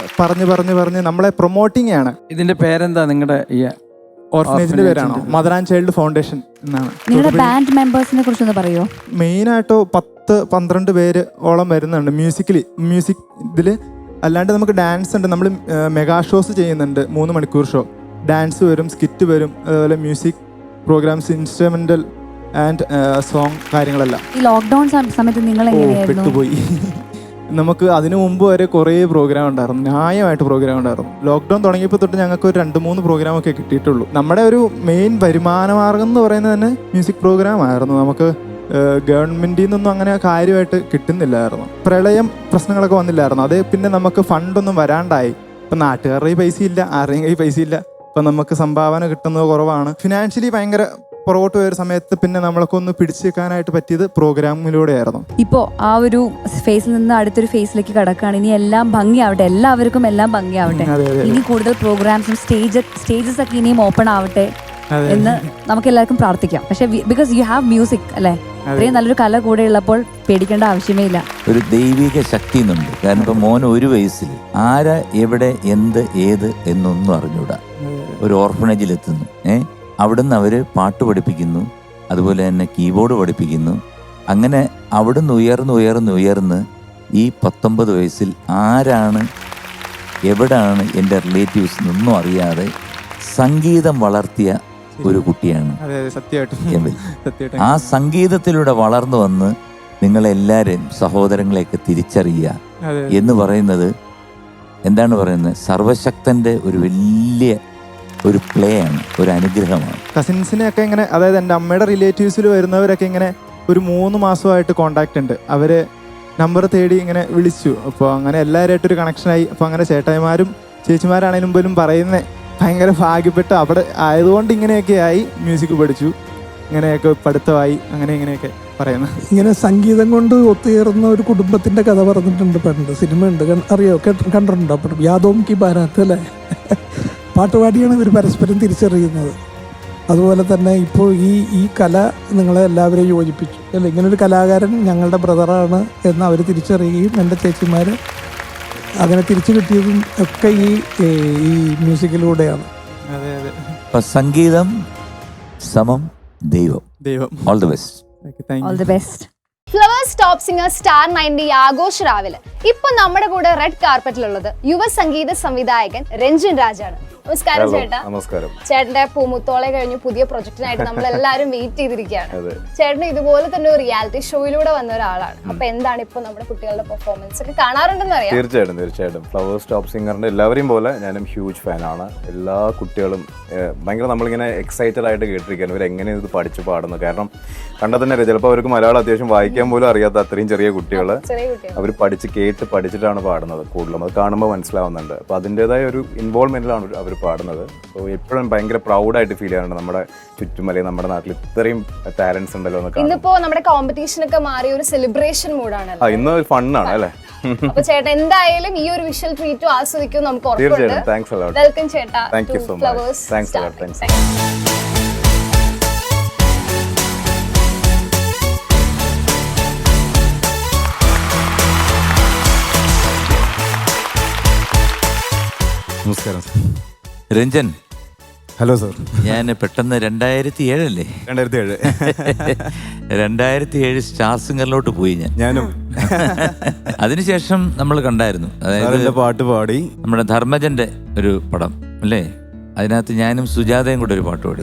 പറഞ്ഞ് നമ്മളെ പ്രൊമോട്ടിങ് ആണ്. ഇതിന്റെ പേരെന്താ നിങ്ങളുടെ ഈ ഓർഫനേജിന്റെ പേരാണോ? മദർ ആൻഡ് ചൈൽഡ് ഫൗണ്ടേഷൻ എന്നാണ്. നിങ്ങളുടെ ബാൻഡ് മെമ്പേഴ്സിനെ കുറിച്ചൊന്ന് പറയോ? മെയിനായിട്ടോ 10-12 പേര് ഓളം വരുന്നുണ്ട് മ്യൂസിക് ഇതിൽ. അല്ലാണ്ട് നമുക്ക് ഡാൻസ് ഉണ്ട്. നമ്മൾ മെഗാ ഷോസ് ചെയ്യുന്നുണ്ട്, 3 മണിക്കൂർ ഷോ. ഡാൻസ് വരും, സ്കിറ്റ് വരും, അതുപോലെ music programmes, instrumental and song കാര്യങ്ങളെല്ലാം. ഈ ലോക്ക്ഡൌൺ സമയത്ത് നിങ്ങൾ പെട്ടുപോയി. നമുക്ക് അതിനു മുമ്പ് വരെ കുറേ പ്രോഗ്രാം ഉണ്ടായിരുന്നു, ന്യായമായിട്ട് പ്രോഗ്രാം ഉണ്ടായിരുന്നു. ലോക്ക്ഡൗൺ തുടങ്ങിയപ്പോൾ തൊട്ട് ഞങ്ങൾക്ക് ഒരു 2-3 പ്രോഗ്രാമൊക്കെ കിട്ടിയിട്ടുള്ളൂ. നമ്മുടെ ഒരു മെയിൻ വരുമാന മാർഗം എന്ന് പറയുന്നത് തന്നെ മ്യൂസിക് പ്രോഗ്രാം ആയിരുന്നു. നമുക്ക് ഗവൺമെന്റിൽ നിന്നൊന്നും അങ്ങനെ കാര്യമായിട്ട് കിട്ടുന്നില്ലായിരുന്നു. പ്രളയം പ്രശ്നങ്ങളൊക്കെ വന്നില്ലായിരുന്നു. അത് പിന്നെ നമുക്ക് ഫണ്ടൊന്നും വരാണ്ടായി. ഇപ്പം നാട്ടുകാരുടെ പൈസ ഇല്ല, ആരുടെയും കയ്യിൽ പൈസ ഇല്ല. ഇപ്പം നമുക്ക് സംഭാവന കിട്ടുന്നത് കുറവാണ്. ഫിനാൻഷ്യലി ഭയങ്കര പുറകോട്ട് പോയ സമയത്ത് പിന്നെ നമ്മളൊക്കെ ഒന്ന് പിടിച്ചു വെക്കാനായിട്ട് പറ്റിയത് പ്രോഗ്രാമിലൂടെ ആയിരുന്നു. ഇപ്പോൾ ആ ഒരു ഫേസിൽ നിന്ന് അടുത്തൊരു ഫേസിലേക്ക് കടക്കുകയാണ്. ഇനി എല്ലാം ഭംഗിയാവട്ടെ, എല്ലാവർക്കും എല്ലാം ഭംഗിയാവട്ടെ. ഇനി കൂടുതൽ പ്രോഗ്രാംസും സ്റ്റേജസ് ഒക്കെ ഇനിയും ഓപ്പൺ ആവട്ടെ എന്ന് നമുക്ക് എല്ലാവർക്കും പ്രാർത്ഥിക്കാം. പക്ഷെ ബിക്കോസ് യു ഹാവ് മ്യൂസിക് അല്ലേ, ഇത്രയും നല്ലൊരു കല കൂടെ ഉള്ളപ്പോൾ പേടിക്കേണ്ട ആവശ്യമേ ഇല്ല. ഒരു ദൈവിക ശക്തി എന്നുണ്ട്. കാരണം ഇപ്പൊ മോൻ 1 വയസ്സിൽ ആരാ എവിടെ എന്ത് ഏത് എന്നൊന്നും അറിഞ്ഞൂടാ. ഒരു ഓർഫനേജിൽ എത്തുന്നു. അവിടുന്ന് അവര് പാട്ട് പഠിപ്പിക്കുന്നു, അതുപോലെ തന്നെ കീബോർഡ് പഠിപ്പിക്കുന്നു. അങ്ങനെ അവിടുന്ന് ഉയർന്ന് ഈ 19 വയസ്സിൽ ആരാണ് എവിടാണ് എൻ്റെ റിലേറ്റീവ്സ് എന്നൊന്നും അറിയാതെ സംഗീതം വളർത്തിയ ഒരു കുട്ടിയാണ് എമിൽ. ആ സംഗീതത്തിലൂടെ വളർന്നു വന്ന് നിങ്ങളെല്ലാവരും സഹോദരങ്ങളെയൊക്കെ തിരിച്ചറിയുക എന്ന് പറയുന്നത് എന്താണ് പറയുന്നത്, സർവശക്തന്റെ ഒരു വലിയ ഒരു പ്ലേ ആണ്, ഒരു അനുഗ്രഹമാണ്. കസിൻസിനെയൊക്കെ ഇങ്ങനെ, അതായത് എൻ്റെ അമ്മയുടെ റിലേറ്റീവ്സിൽ വരുന്നവരൊക്കെ ഇങ്ങനെ ഒരു 3 മാസമായിട്ട് കോണ്ടാക്ട് ഉണ്ട്. അവരെ നമ്പർ തേടി ഇങ്ങനെ വിളിച്ചു. അപ്പോൾ അങ്ങനെ എല്ലാവരുമായിട്ടൊരു കണക്ഷനായി. അപ്പോൾ അങ്ങനെ ചേട്ടായിമാരും ചേച്ചിമാരാണേലും പോലും പറയുന്നത് ഭയങ്കര ഭാഗ്യപ്പെട്ട് അവിടെ ആയതുകൊണ്ട് ഇങ്ങനെയൊക്കെ ആയി, മ്യൂസിക് പഠിച്ചു, ഇങ്ങനെയൊക്കെ പഠിത്തമായി, അങ്ങനെ ഇങ്ങനെയൊക്കെ പറയുന്നത്. ഇങ്ങനെ സംഗീതം കൊണ്ട് ഒത്തുചേർന്ന ഒരു കുടുംബത്തിന്റെ കഥ പറഞ്ഞിട്ടുണ്ട് പണ്ട്. സിനിമ ഉണ്ട്, അറിയോ, കണ്ടിട്ടുണ്ടോ? യാദോം കി ബാരാത്ത് അല്ലേ? പാട്ടുപാടിയാണ് ഇവർ പരസ്പരം തിരിച്ചറിയുന്നത്. അതുപോലെ തന്നെ ഇപ്പോൾ ഈ കല നിങ്ങളെ എല്ലാവരെയും യോജിപ്പിച്ചു അല്ലേ? ഇങ്ങനൊരു കലാകാരൻ ഞങ്ങളുടെ ബ്രദറാണ് എന്ന് അവർ തിരിച്ചറിയുകയും എൻ്റെ ചേച്ചിമാർ അങ്ങനെ തിരിച്ചു കിട്ടിയതും ഒക്കെ ഈ മ്യൂസിക്കിലൂടെയാണ്. സംഗീതം സമം ദൈവം. All the best. Flowers top singer star 90 ആഘോഷ രാവിലെ ഇപ്പൊ നമ്മുടെ കൂടെ റെഡ് കാർപ്പറ്റിലുള്ളത് യുവ സംഗീത സംവിധായകൻ രഞ്ജിൻ രാജാണ്. നമസ്കാരം ചേട്ടാ. നമസ്കാരം. ചേട്ടന്റെ പൂമുത്തോളെ കഴിഞ്ഞ് പുതിയ പ്രൊജക്ടിനായിട്ട് നമ്മൾ എല്ലാവരും വെയിറ്റ് ചെയ്തിരിക്കുകയാണ്. ചേട്ടൻ ഇതുപോലെ തന്നെ ഒരു റിയാലിറ്റി ഷോയിലൂടെ വന്ന ഒരാളാണ്. അപ്പൊ എന്താണ് ഇപ്പൊ നമ്മുടെ കുട്ടികളുടെ പെർഫോമൻസ് ഒക്കെ കാണാറുണ്ടെന്ന് അറിയാം. തീർച്ചയായിട്ടും ഫ്ലവേഴ്സ് ടോപ്പ് സിംഗറിന്റെ എല്ലാവരെയും പോലെ ഞാനും ഹ്യൂജ് ഫാനാണ്. എല്ലാ കുട്ടികളും ഭയങ്കര നമ്മളിങ്ങനെ എക്സൈറ്റഡ് ആയിട്ട് കേട്ടിരിക്കുകയാണ് ഇവർ എങ്ങനെ ഇത് പഠിച്ചു പാടുന്നു. കാരണം കണ്ടാൽ തന്നെ ചിലപ്പോൾ അവർക്ക് മലയാളം അത്യാവശ്യം വായിക്കാൻ പോലും അറിയാത്ത അത്രയും ചെറിയ കുട്ടികൾ അവർ പഠിച്ചിട്ടാണ് പാടുന്നത്. കൂടുതലും അത് കാണുമ്പോൾ മനസ്സിലാവുന്നുണ്ട്. അപ്പോൾ അതിൻ്റെതായ ഒരു ഇൻവോൾവ്മെന്റിലാണ് അവർ പാടുന്നത്. അപ്പോൾ എപ്പോഴും ഭയങ്കര പ്രൗഡായിട്ട് ഫീൽ ചെയ്യാറുണ്ട് നമ്മുടെ ചുറ്റും അല്ലെങ്കിൽ നമ്മുടെ നാട്ടിൽ ഇത്രയും ടാലൻസ് ഉണ്ടല്ലോ എന്ന്. ഇന്നിപ്പോ നമ്മുടെ കോമ്പറ്റീഷൻ ഒക്കെ മാറി ഒരു സെലിബ്രേഷൻ മൂഡാണ്. ഇന്ന് ഫണ്ണാണ് അല്ലേ? അപ്പൊ ചേട്ടാ എന്തായാലും ഈ ഒരു വിഷ്വൽ ട്രീറ്റും ആസ്വദിക്കും നമുക്ക് ഉറപ്പുണ്ട്. Thanks a lot. വെൽക്കം ചേട്ടാ. Thank you so much. Thanks a lot. Thanks. നമസ്കാരം രഞ്ജൻ. Hello sir. ഞാൻ പെട്ടെന്ന് 2007 അല്ലേ? 2007 സ്റ്റാർ സിംഗറിലോട്ട് പോയി ഞാനും. അതിനുശേഷം നമ്മൾ കണ്ടായിരുന്നു, അതായത് പാട്ട് പാടി നമ്മുടെ ധർമ്മജന്റെ ഒരു പടം അല്ലേ? അതിനകത്ത് ഞാനും സുജാതയും കൂടെ ഒരു പാട്ട് പാടി.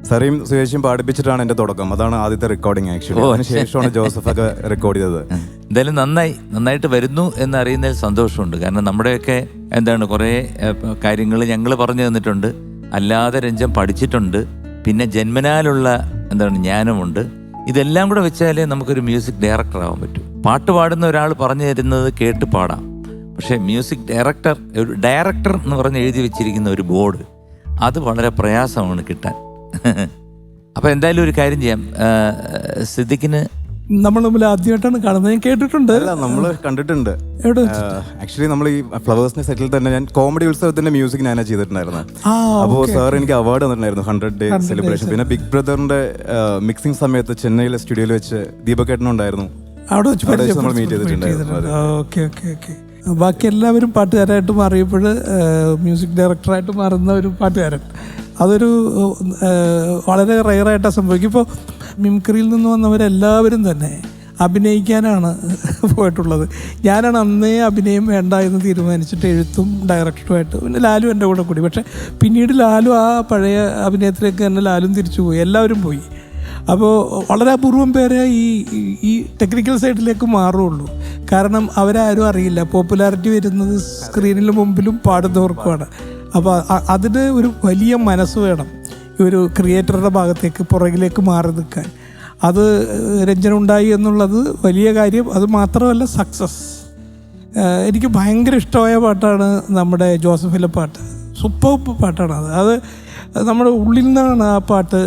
സാറേയും സുരേഷും പാടിപ്പിച്ചിട്ടാണ് എന്റെ തുടക്കം. അതാണ് ആദ്യത്തെ റെക്കോർഡിങ്. ആക്ച്വലി അതിനുശേഷമാണ് ജോസഫ് ഒക്കെ റെക്കോർഡ് ചെയ്തത്. എന്തായാലും നന്നായിട്ട് വരുന്നു എന്നറിയുന്നതിൽ സന്തോഷമുണ്ട്. കാരണം നമ്മുടെയൊക്കെ എന്താണ് കുറേ കാര്യങ്ങൾ ഞങ്ങൾ പറഞ്ഞു തന്നിട്ടുണ്ട്, അല്ലാതെ രഞ്ജൻ പഠിച്ചിട്ടുണ്ട്, പിന്നെ ജന്മനാലുള്ള എന്താണ് ജ്ഞാനമുണ്ട്. ഇതെല്ലാം കൂടെ വെച്ചാലേ നമുക്കൊരു മ്യൂസിക് ഡയറക്ടർ ആവാൻ പറ്റും. പാട്ട് പാടുന്ന ഒരാൾ പറഞ്ഞു തരുന്നത് കേട്ട് പാടാം, പക്ഷേ മ്യൂസിക് ഡയറക്ടർ എന്ന് പറഞ്ഞ് എഴുതി വെച്ചിരിക്കുന്ന ഒരു ബോർഡ്, അത് വളരെ പ്രയാസമാണ് കിട്ടാൻ. അപ്പൊ എന്തായാലും ഒരു കാര്യം ചെയ്യാം, സിദ്ദിഖിന് നമ്മൾ തമ്മിൽ ആദ്യമായിട്ടാണ് കാണുന്നത്. ഞാൻ കേട്ടിട്ടുണ്ട്, നമ്മൾ കണ്ടിട്ടുണ്ട്. ആക്ച്വലി നമ്മൾ ഈ ഫ്ലവേഴ്സിന്റെ സെറ്റിൽ തന്നെ ഞാൻ കോമഡി ഉത്സവത്തിന്റെ മ്യൂസിക് ഞാനാ ചെയ്തിട്ടുണ്ടായിരുന്നു. അപ്പോൾ സാർ എനിക്ക് അവാർഡ് തന്നിട്ടുണ്ടായിരുന്നു 100 ഡേ സെലിബ്രേഷൻ. പിന്നെ ബിഗ് ബ്രദറിന്റെ മിക്സിംഗ് സമയത്ത് ചെന്നൈയിലെ സ്റ്റുഡിയോയിൽ വെച്ച് ദീപകേട്ടനുണ്ടായിരുന്നു. അവിടെ വെച്ച് നമ്മൾ മീറ്റ് ചെയ്തിട്ടുണ്ടായിരുന്നു. ബാക്കി എല്ലാവരും പാട്ടുകാരായിട്ട് മാറിയപ്പോൾ മ്യൂസിക് ഡയറക്ടറായിട്ട് മാറുന്ന ഒരു പാട്ടുകാരൻ, അതൊരു വളരെ റെയറായിട്ടാണ് സംഭവിക്കും. ഇപ്പോൾ മിമിക്രിയിൽ നിന്ന് വന്നവരെല്ലാവരും തന്നെ അഭിനയിക്കാനാണ് പോയിട്ടുള്ളത്. ഞാനാണ് അന്നേ അഭിനയം വേണ്ട എന്ന് തീരുമാനിച്ചിട്ട് എഴുത്തും ഡയറക്ടറുമായിട്ട്, പിന്നെ ലാലു എൻ്റെ കൂടെ കൂടി. പക്ഷേ പിന്നീട് ലാലു ആ പഴയ അഭിനയത്തിലേക്ക് തന്നെ ലാലും തിരിച്ചു പോയി, എല്ലാവരും പോയി. അപ്പോൾ വളരെ അപൂർവം പേരെ ഈ ടെക്നിക്കൽ സൈഡിലേക്ക് മാറുള്ളൂ. കാരണം അവരാരും അറിയില്ല, പോപ്പുലാരിറ്റി വരുന്നത് സ്ക്രീനിന് മുമ്പിലും പാടുന്നവർക്കുമാണ്. അപ്പോൾ അതിന് ഒരു വലിയ മനസ്സ് വേണം ഒരു ക്രിയേറ്ററുടെ ഭാഗത്തേക്ക് പുറകിലേക്ക് മാറി നിൽക്കാൻ. അത് രഞ്ജനുണ്ടായി എന്നുള്ളത് വലിയ കാര്യം. അത് മാത്രമല്ല സക്സസ്. എനിക്ക് ഭയങ്കര ഇഷ്ടമായ പാട്ടാണ് നമ്മുടെ ജോസഫിലെ പാട്ട്. സൂപ്പർ പാട്ടാണ് അത് നമ്മുടെ ഉള്ളിൽ നിന്നാണ് ആ പാട്ട്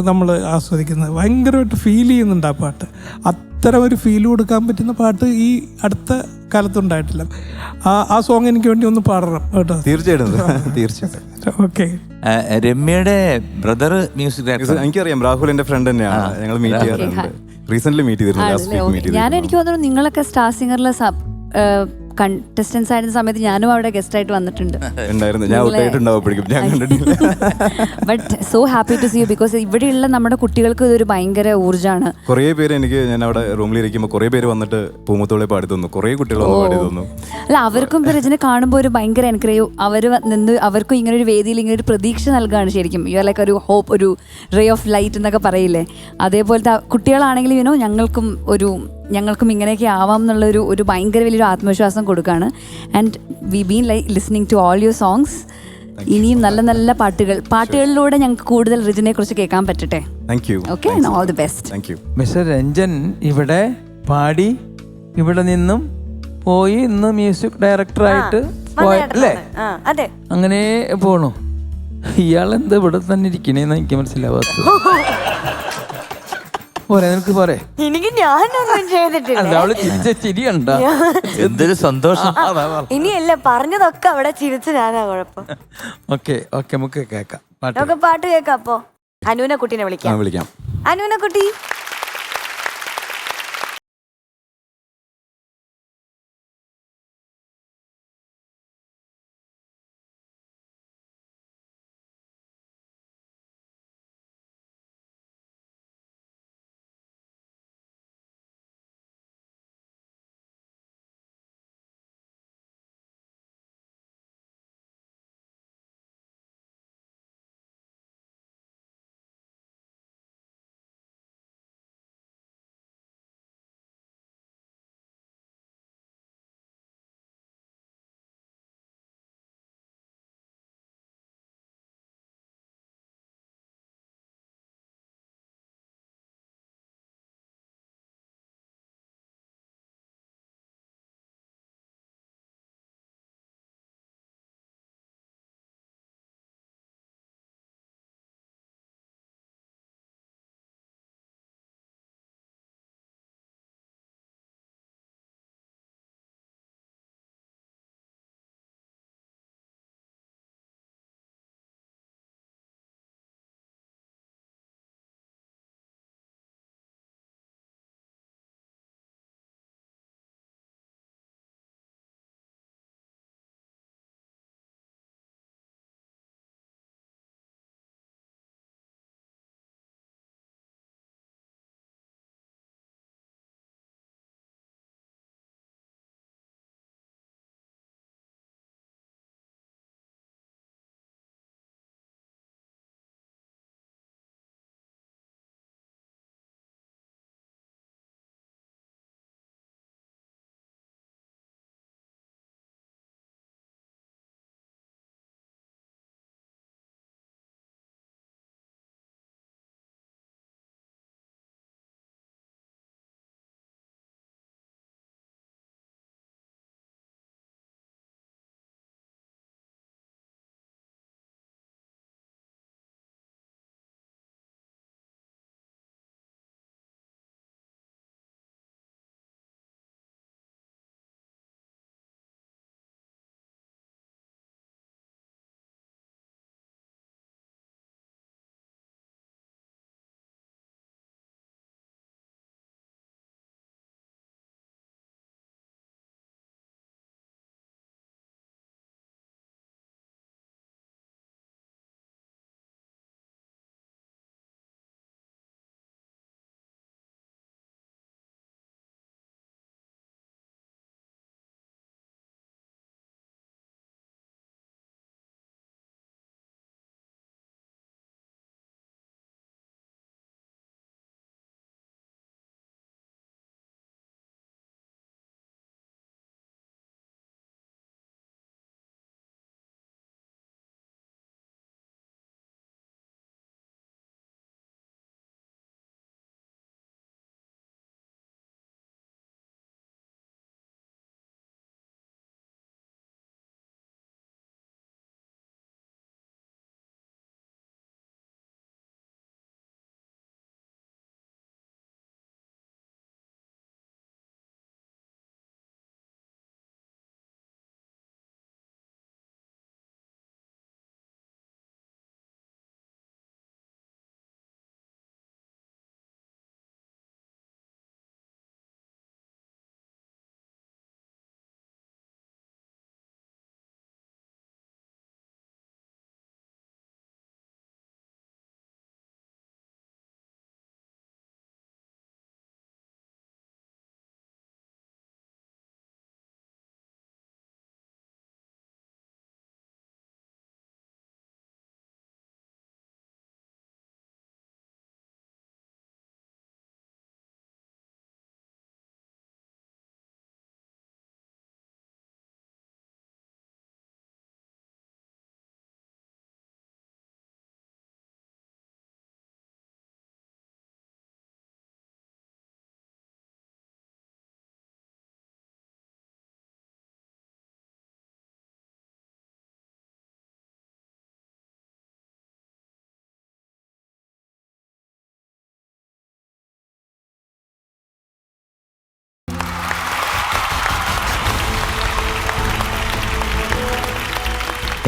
നമ്മൾ ആസ്വദിക്കുന്നത്. ഭയങ്കരമായിട്ട് ഫീൽ ചെയ്യുന്നുണ്ട് ആ പാട്ട്. അത്തരം ഒരു ഫീൽ കൊടുക്കാൻ പറ്റുന്ന പാട്ട് ഈ അടുത്ത കാലത്തുണ്ടായിട്ടില്ല. ആ സോങ് എനിക്ക് വേണ്ടി ഒന്ന് പാടണം കേട്ടോ. തീർച്ചയായിട്ടും. ഓക്കെ. രമ്യയുടെ ബ്രദർ മ്യൂസിക് ഡയറക്ടർ എനിക്കറിയാം, രാഹുൽ എന്റെ ഫ്രണ്ട് തന്നെയാണ്. ഞങ്ങൾ മീറ്റ് ചെയ്യാറുണ്ട്. റീസെന്റ് മീറ്റ് ചെയ്തിരുന്നു. ഞാൻ എനിക്ക് തോന്നുന്നു നിങ്ങളൊക്കെ സ്റ്റാർ സിംഗറിലെ കണ്ടസ്റ്റൻസ് ആയിരുന്ന സമയത്ത് ഞാനും അവിടെ ഗസ്റ്റ് ആയിട്ട് വന്നിട്ടുണ്ട്. But so happy to see you, because ഇവിടെയുള്ള നമ്മുടെ കുട്ടികൾക്ക് ഇതൊരു ഭയങ്കര ഊർജ്ജമാണ്. കുറേ പേര് എനിക്ക് ഞാൻ അവിടെ റൂമിലിരിക്കുമ്പോൾ കുറേ പേര് വന്നിട്ട് പൂമുത്തോളെ പാടി തന്നു. കുറേ കുട്ടികൾ പാടി തന്നു. അല്ല, അവർക്കും രചന കാണുമ്പോൾ ഒരു ഭയങ്കര എൻകറേജ്. അവർക്കും ഇങ്ങനെ ഒരു വേദിയിൽ ഇങ്ങനെ ഒരു പ്രതീക്ഷ നൽകുകയാണ് ശരിക്കും. യു ആർ ലൈക്ക് ഒരു ഹോപ്പ്, ഒരു റേ ഓഫ് ലൈറ്റ് എന്നൊക്കെ പറയില്ലേ, അതേപോലത്തെ കുട്ടികളാണെങ്കിലും ഞങ്ങൾക്കും ഇങ്ങനെയൊക്കെ ആവാം എന്നുള്ളൊരു ഒരു ഭയങ്കര വലിയൊരു ആത്മവിശ്വാസം കൊടുക്കുകയാണ്. And we been like listening to all your songs. ഇനിയും നല്ല നല്ല പാട്ടുകളിലൂടെ ഞങ്ങൾക്ക് കൂടുതൽ റിജിനെ കുറിച്ച് കേൾക്കാൻ പറ്റട്ടെ. Okay, all the best. Mister Ranjan ഇവിടെ പാടി ഇവിടെ നിന്നും പോയി ഇന്ന് മ്യൂസിക് ഡയറക്ടറായിട്ട് അല്ലേ? അങ്ങനെ പോണു. ഇയാളെന്താ ഇവിടെ തന്നെ ഇരിക്കണേന്ന് എനിക്ക് മനസ്സിലാവാത്ത. പോരെ, നിനക്ക് പോരെ. എനിക്ക് ഞാനൊന്നും ചെയ്തിട്ടില്ല. ചിരി കണ്ട എന്തൊരു സന്തോഷം. ഇനിയല്ല, പറഞ്ഞതൊക്കെ അവിടെ ചിരിച്ച് ഞാനാ കുഴപ്പം. ഓക്കെ നമുക്ക് കേക്കാം പാട്ട് കേക്കാം. അപ്പൊ അനുവിനെ കുട്ടീനെ വിളിക്കാം. അനുവിനെ കുട്ടി.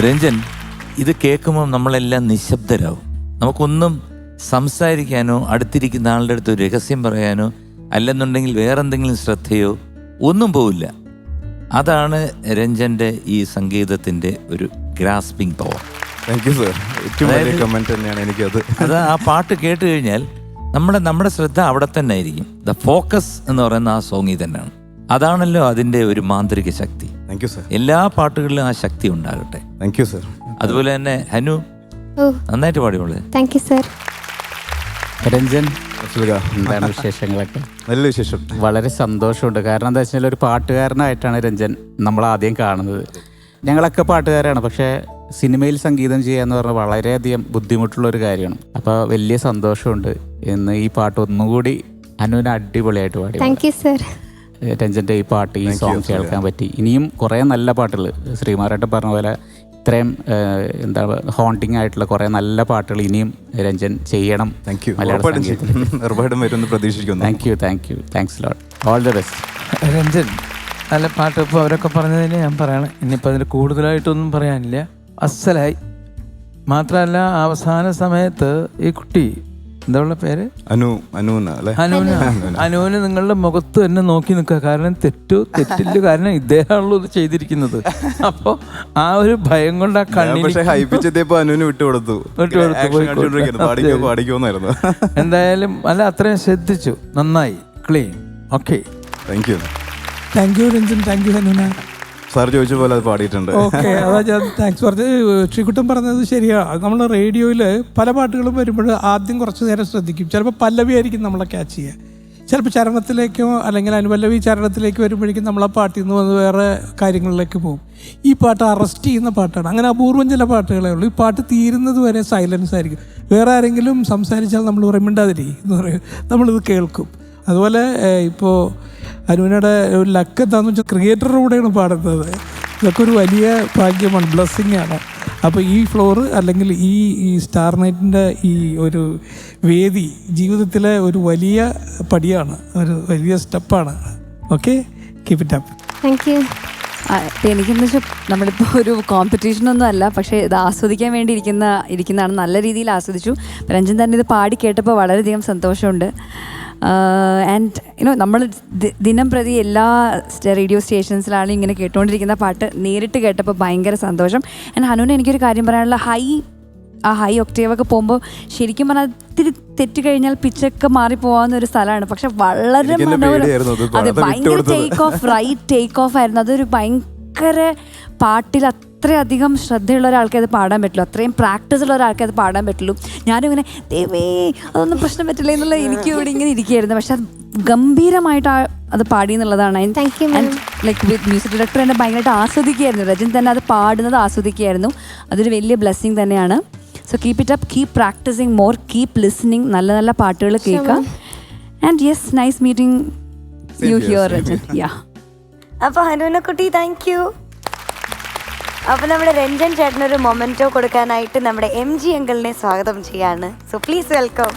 രഞ്ജൻ, ഇത് കേൾക്കുമ്പോൾ നമ്മളെല്ലാം നിശബ്ദരാകും. നമുക്കൊന്നും സംസാരിക്കാനോ അടുത്തിരിക്കുന്ന ആളുടെ അടുത്ത് ഒരു രഹസ്യം പറയാനോ അല്ലെന്നുണ്ടെങ്കിൽ വേറെന്തെങ്കിലും ശ്രദ്ധയോ ഒന്നും പോവില്ല. അതാണ് രഞ്ജൻ്റെ ഈ സംഗീതത്തിൻ്റെ ഒരു grasping power. Thank you sir. ഏറ്റവും വലിയ കമന്റ് തന്നെയാണ് എനിക്കത്. അത് ആ പാട്ട് കേട്ട് കഴിഞ്ഞാൽ നമ്മുടെ ശ്രദ്ധ അവിടെ തന്നെ ആയിരിക്കും. ദ ഫോക്കസ് എന്ന് പറയുന്ന ആ സോങ്ങിൽ തന്നെയാണ്. അതാണല്ലോ അതിൻ്റെ ഒരു മാന്ത്രിക ശക്തി. Thank you sir. എല്ലാ പാട്ടുകളിലും ആ ശക്തി ഉണ്ടാകട്ടെ. Thank you sir. അതുപോലെ തന്നെ ഹനു നന്നായിട്ട് പാടിയോളെ. Thank you sir. രഞ്ജൻ, എന്താണ് വിശേഷങ്ങളൊക്കെ? നല്ല വിശേഷം. വളരെ സന്തോഷമുണ്ട്. കാരണം എന്താ വെച്ചാൽ ഒരു പാട്ടുകാരനായിട്ടാണ് രഞ്ജൻ നമ്മൾ ആദ്യം കാണുന്നത്. ഞങ്ങളൊക്കെ പാട്ടുകാരാണ്, പക്ഷേ സിനിമയിൽ സംഗീതം ചെയ്യുക എന്ന് പറഞ്ഞാൽ വളരെയധികം ബുദ്ധിമുട്ടുള്ളൊരു കാര്യമാണ്. അപ്പോൾ വലിയ സന്തോഷമുണ്ട് ഇന്ന് ഈ പാട്ട് ഒന്നുകൂടി അനുവിന് അടിപൊളിയായിട്ട് പാടി. Thank you sir. രഞ്ജൻ്റെ ഈ പാട്ട്, ഈ സോങ് കേൾക്കാൻ പറ്റി. ഇനിയും കുറേ നല്ല പാട്ടുകൾ ശ്രീമാരായിട്ട് പറഞ്ഞ പോലെ ഇത്രയും എന്താ ഹോണ്ടിങ് ആയിട്ടുള്ള കുറേ നല്ല പാട്ടുകൾ ഇനിയും രഞ്ജൻ ചെയ്യണം. Thank you. മലയാള ഉറപ്പായിട്ടും വരുമെന്ന് പ്രതീക്ഷിക്കുന്നു. Thanks lot. All the best. Ranjan, നല്ല പാട്ട് ഇപ്പോൾ അവരൊക്കെ പറഞ്ഞതിന് ഞാൻ പറയണം. ഇനിയിപ്പോൾ അതിന് കൂടുതലായിട്ടൊന്നും പറയാനില്ല. അസലായി. മാത്രമല്ല അവസാന സമയത്ത് ഈ കുട്ടി എന്താ പേര് അനുവിന് നിങ്ങളുടെ മുഖത്ത് തന്നെ നോക്കി നിൽക്കുക. കാരണം തെറ്റില്ല, കാരണം ഇദ്ദേഹമാണല്ലോ ഇത് ചെയ്തിരിക്കുന്നത്. അപ്പോൾ ആ ഒരു ഭയം കൊണ്ട് ആ എന്തായാലും അല്ല, അത്രയും ശ്രദ്ധിച്ചു. നന്നായി, clean. Okay, thank you. Thank you Ranjan. Thank you Hanuna. Sir ചോദിച്ച പോലെ അത് പാടിയിട്ടുണ്ട്. ഓക്കെ, അതാ ഞാൻ താങ്ക്സ് പറഞ്ഞത്. ശ്രീകുട്ടൻ പറഞ്ഞത് ശരിയാണ്. നമ്മൾ റേഡിയോയിൽ പല പാട്ടുകളും വരുമ്പോൾ ആദ്യം കുറച്ച് നേരം ശ്രദ്ധിക്കും. ചിലപ്പോൾ പല്ലവി ആയിരിക്കും നമ്മളെ ക്യാച്ച് ചെയ്യുക. ചിലപ്പോൾ ചരണത്തിലേക്കോ അല്ലെങ്കിൽ അനുപല്ലവി ചരണത്തിലേക്ക് വരുമ്പോഴേക്കും നമ്മൾ ആ പാട്ടിൽ നിന്ന് വന്ന് വേറെ കാര്യങ്ങളിലേക്ക് പോകും. ഈ പാട്ട് അറസ്റ്റ് ചെയ്യുന്ന പാട്ടാണ്. അങ്ങനെ അപൂർവം ചില പാട്ടുകളേ ഉള്ളൂ. ഈ പാട്ട് തീരുന്നത് വരെ സൈലൻസ് ആയിരിക്കും. വേറെ ആരെങ്കിലും സംസാരിച്ചാൽ നമ്മൾ പറയണ്ടാതിരി എന്ന് പറയും, നമ്മളിത് കേൾക്കും. അതുപോലെ ഇപ്പോൾ അനുവിനയുടെ ഒരു ലക്ക് എന്താണെന്ന് വെച്ചാൽ ക്രിയേറ്ററുടെ കൂടെയാണ് പാടുന്നത്. ഇതൊക്കെ ഒരു വലിയ ഭാഗ്യമാണ്, ബ്ലെസ്സിങ് ആണ്. അപ്പോൾ ഈ ഫ്ലോറ് അല്ലെങ്കിൽ ഈ സ്റ്റാർ നൈറ്റിൻ്റെ ഈ ഒരു വേദി ജീവിതത്തിലെ ഒരു വലിയ പടിയാണ്, ഒരു വലിയ സ്റ്റെപ്പാണ്. Okay, keep it up. Thank you. എനിക്കെന്ന് വെച്ചാൽ നമ്മളിപ്പോൾ ഒരു കോമ്പറ്റീഷനൊന്നും അല്ല, പക്ഷേ ഇത് ആസ്വദിക്കാൻ വേണ്ടി ഇരിക്കുന്നതാണ്. നല്ല രീതിയിൽ ആസ്വദിച്ചു. രഞ്ജൻ തന്നെ ഇത് പാടി കേട്ടപ്പോൾ വളരെയധികം സന്തോഷമുണ്ട്. ആൻഡ് നമ്മൾ ദിനം പ്രതി എല്ലാ റേഡിയോ സ്റ്റേഷൻസിലാണ് ഇങ്ങനെ കേട്ടുകൊണ്ടിരിക്കുന്ന പാട്ട് നേരിട്ട് കേട്ടപ്പോൾ ഭയങ്കര സന്തോഷം. ആൻഡ് ഹനുവിന് എനിക്കൊരു കാര്യം പറയാനുള്ള, ഹൈ ഒക്ടേവൊക്കെ പോകുമ്പോൾ ശരിക്കും പറഞ്ഞാൽ ഇത്തിരി തെറ്റ് കഴിഞ്ഞാൽ പിച്ചൊക്കെ മാറിപ്പോകാവുന്ന ഒരു സ്ഥലമാണ്. പക്ഷെ വളരെ മനോഹരം, അത് ഭയങ്കര ടേക്ക് ഓഫ് ആയിരുന്നു. അതൊരു ഭയങ്കര പാട്ടിൽ അത്രയധികം ശ്രദ്ധയുള്ള ഒരാൾക്കേ അത് പാടാൻ പറ്റുള്ളൂ, അത്രയും പ്രാക്ടീസ് ഉള്ള ഒരാൾക്കേ അത് പാടാൻ പറ്റുള്ളൂ. ഞാനിങ്ങനെ ദൈവേ അതൊന്നും പ്രശ്നം പറ്റില്ല എന്നുള്ള എനിക്ക് ഇവിടെ ഇങ്ങനെ ഇരിക്കുകയായിരുന്നു. പക്ഷെ അത് ഗംഭീരമായിട്ട് അത് പാടി എന്നുള്ളതാണ്. ലൈക്ക് വിത്ത് മ്യൂസിക് ഡയറക്ടർ എന്നെ ഭയങ്കരമായിട്ട് ആസ്വദിക്കുകയായിരുന്നു. രജൻ തന്നെ അത് പാടുന്നത് ആസ്വദിക്കുകയായിരുന്നു. അതൊരു വലിയ ബ്ലെസ്സിങ് തന്നെയാണ്. So keep it up, keep practising more, keep listening. നല്ല നല്ല പാട്ടുകൾ കേൾക്കാം. And yes, nice meeting you here Rajan. Yeah, അപ്പോൾ ഹനുവിനെ കുട്ടി താങ്ക് യു. അപ്പോൾ നമ്മുടെ രഞ്ജൻ ചേട്ടനൊരു മൊമെൻറ്റോ കൊടുക്കാനായിട്ട് നമ്മുടെ MG അങ്കിളിനെ സ്വാഗതം ചെയ്യാണ്. So please welcome.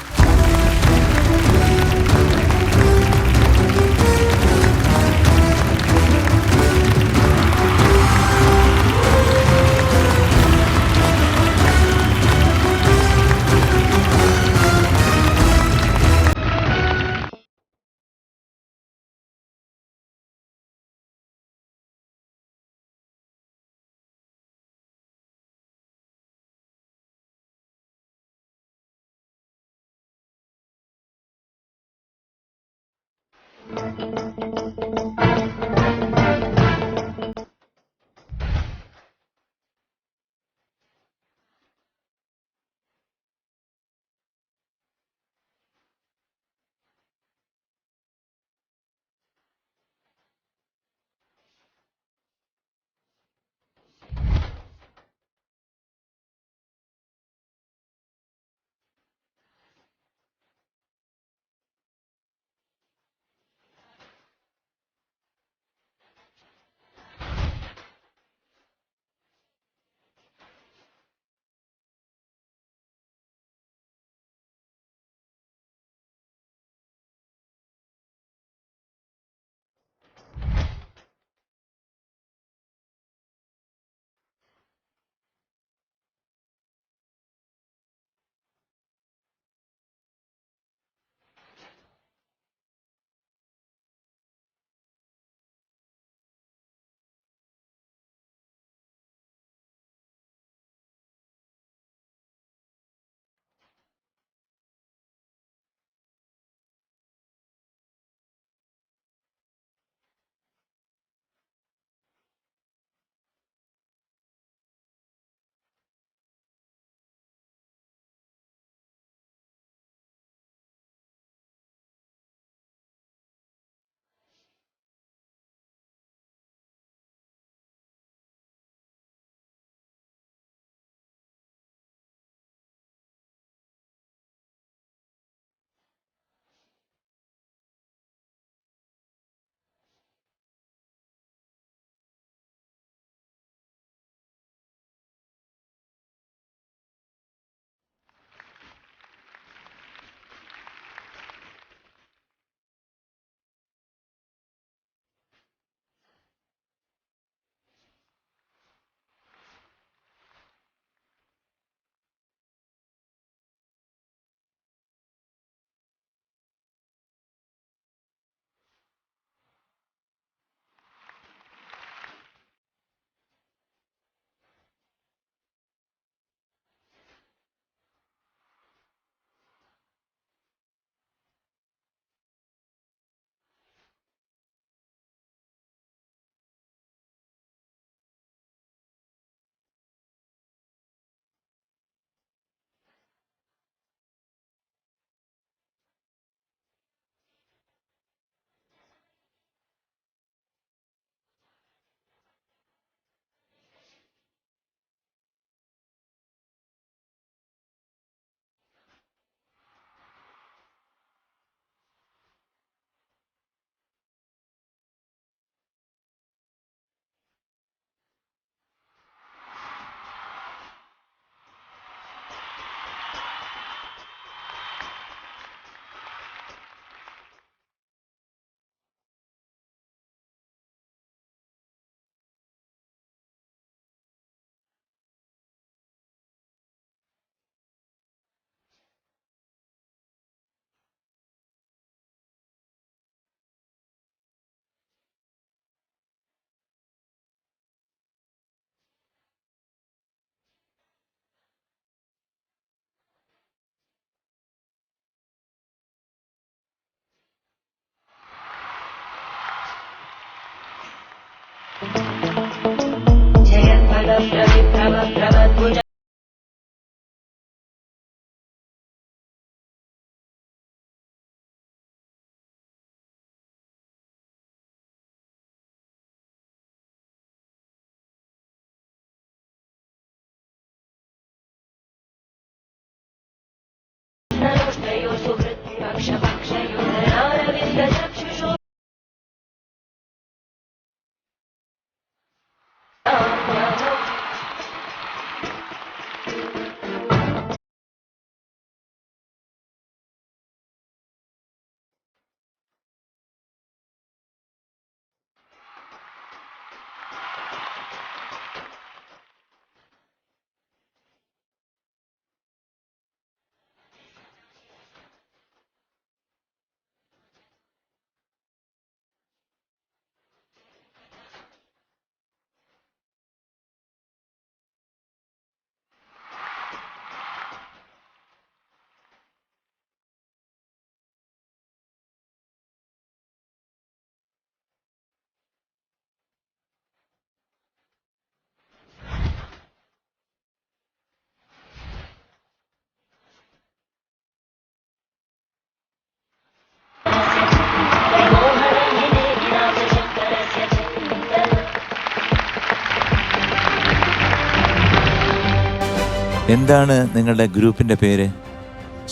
എന്താണ് നിങ്ങളുടെ ഗ്രൂപ്പിന്റെ പേര്?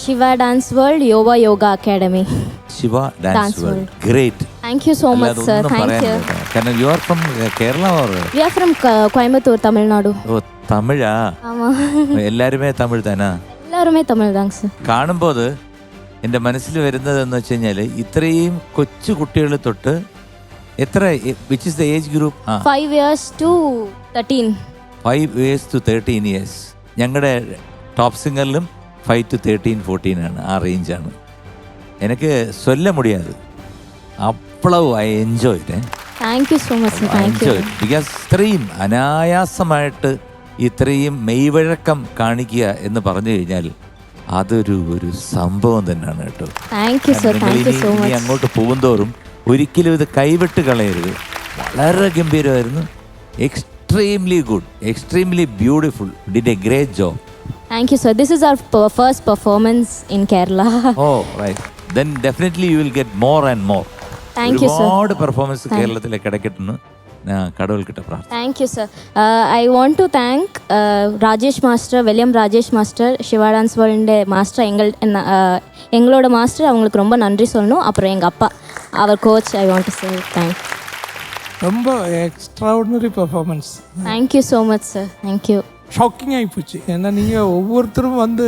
Shiva dance world yoga academy. Shiva dance world. Great. Thank you so much, sir. Thank you. കാരണം you are from Kerala or? We are from Coimbatore, Tamil Nadu. ഓ തമിഴാ? ആമാ. എല്ലാരുമേ തമിഴ് തന്നെ? എല്ലാവരുമേ തമിഴ് താങ്ക്സ് സർ. കാണുമ്പോൾ എൻ്റെ മനസ്സിൽ വരുന്നത് എന്ന് വെച്ച് കഴിഞ്ഞാൽ ഇത്രയും കൊച്ചു കുട്ടികൾ തൊട്ട് എത്ര, which is the age group? 5 years to 13. 5 years to 13 years. ഞങ്ങളുടെ ടോപ്പ് സിംഗറിലും 5 to 13, 14 ആണ്, ആ റേഞ്ചാണ്. എനിക്ക് சொல்ல முடியாது, അപ്പോഴും I enjoy it. Thank you so much. Thank you. Because ഇത്രയും അനായാസമായിട്ട് ഇത്രയും മെയ്വഴക്കം കാണിക്കുക എന്ന് പറഞ്ഞു കഴിഞ്ഞാൽ അതൊരു സംഭവം തന്നെയാണ് കേട്ടോ. Thank you sir. Thank you so ഇനി മച്ച്. അങ്ങോട്ട് പോകുന്തോറും ഒരിക്കലും ഇത് കൈവിട്ട് കളയരുത്. വളരെ ഗംഭീരമായിരുന്നു. Extremely good, extremely beautiful, did a great job. Thank you sir. This is our first performance in Kerala. Oh right. Then definitely you will get more and more. Thank you sir. ഒരുപാട് performance കേരളത്തിലേക്ക് കിടക്കട്ടെന്ന് കടവുൾ കിട്ട പ്രാർത്ഥന. Thank you sir. I want to thank Rajesh Master, William Rajesh Master, Shiva Dance World master எங்களோட master, அவங்களுக்கு ரொம்ப நன்றி சொல்லணும். அப்புறம் எங்கள் அப்பா, அவர் coach, I want to say thanks. ரொம்ப extraordinary performance. Thank you so much sir. Thank you. Shocking ஆகிப்போச்சு. ஏன்னா நீங்கள் ஒவ்வொருத்தரும் வந்து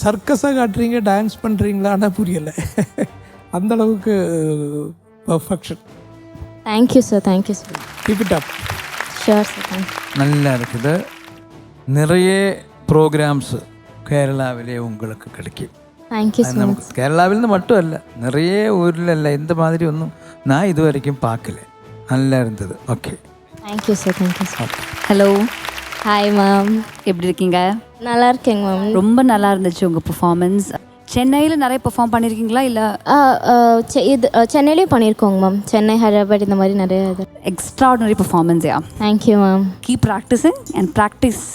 சர்க்கஸாக காட்டுறீங்க, டான்ஸ் பண்ணுறீங்களான்னு புரியலை. அந்தளவுக்கு perfection. Thank you sir. Thank you sir. Keep it up. Sure sir. Thank you. நல்லா இருக்குது. நிறைய ப்ரோக்ராம்ஸ் கேரளாவிலே உங்களுக்கு கிடைக்கும். Thank you so நமக்கு much. கேரளாவில் மட்டும் அல்ல, நிறைய ஊரில் இல்லை, இந்த மாதிரி ஒன்றும் நான் இது வரைக்கும் பார்க்கல. நல்லா இருந்தது. Okay, Thank you sir. Thank you sir. Hello, hi ma'am. எப்படி இருக்கீங்க? நல்லா இருக்கேங்க மேம். ரொம்ப நல்லா இருந்துச்சு உங்கள் பெர்ஃபார்மன்ஸ். சென்னையில் நிறைய பெர்ஃபார்ம் பண்ணியிருக்கீங்களா இல்லை? இது சென்னையிலையும் பண்ணியிருக்கோங்க மேம். சென்னை, ஹைதராபாத், இந்த மாதிரி நிறைய இது. Extraordinary performance. Yeah, thank you ma'am. Keep practising and practice.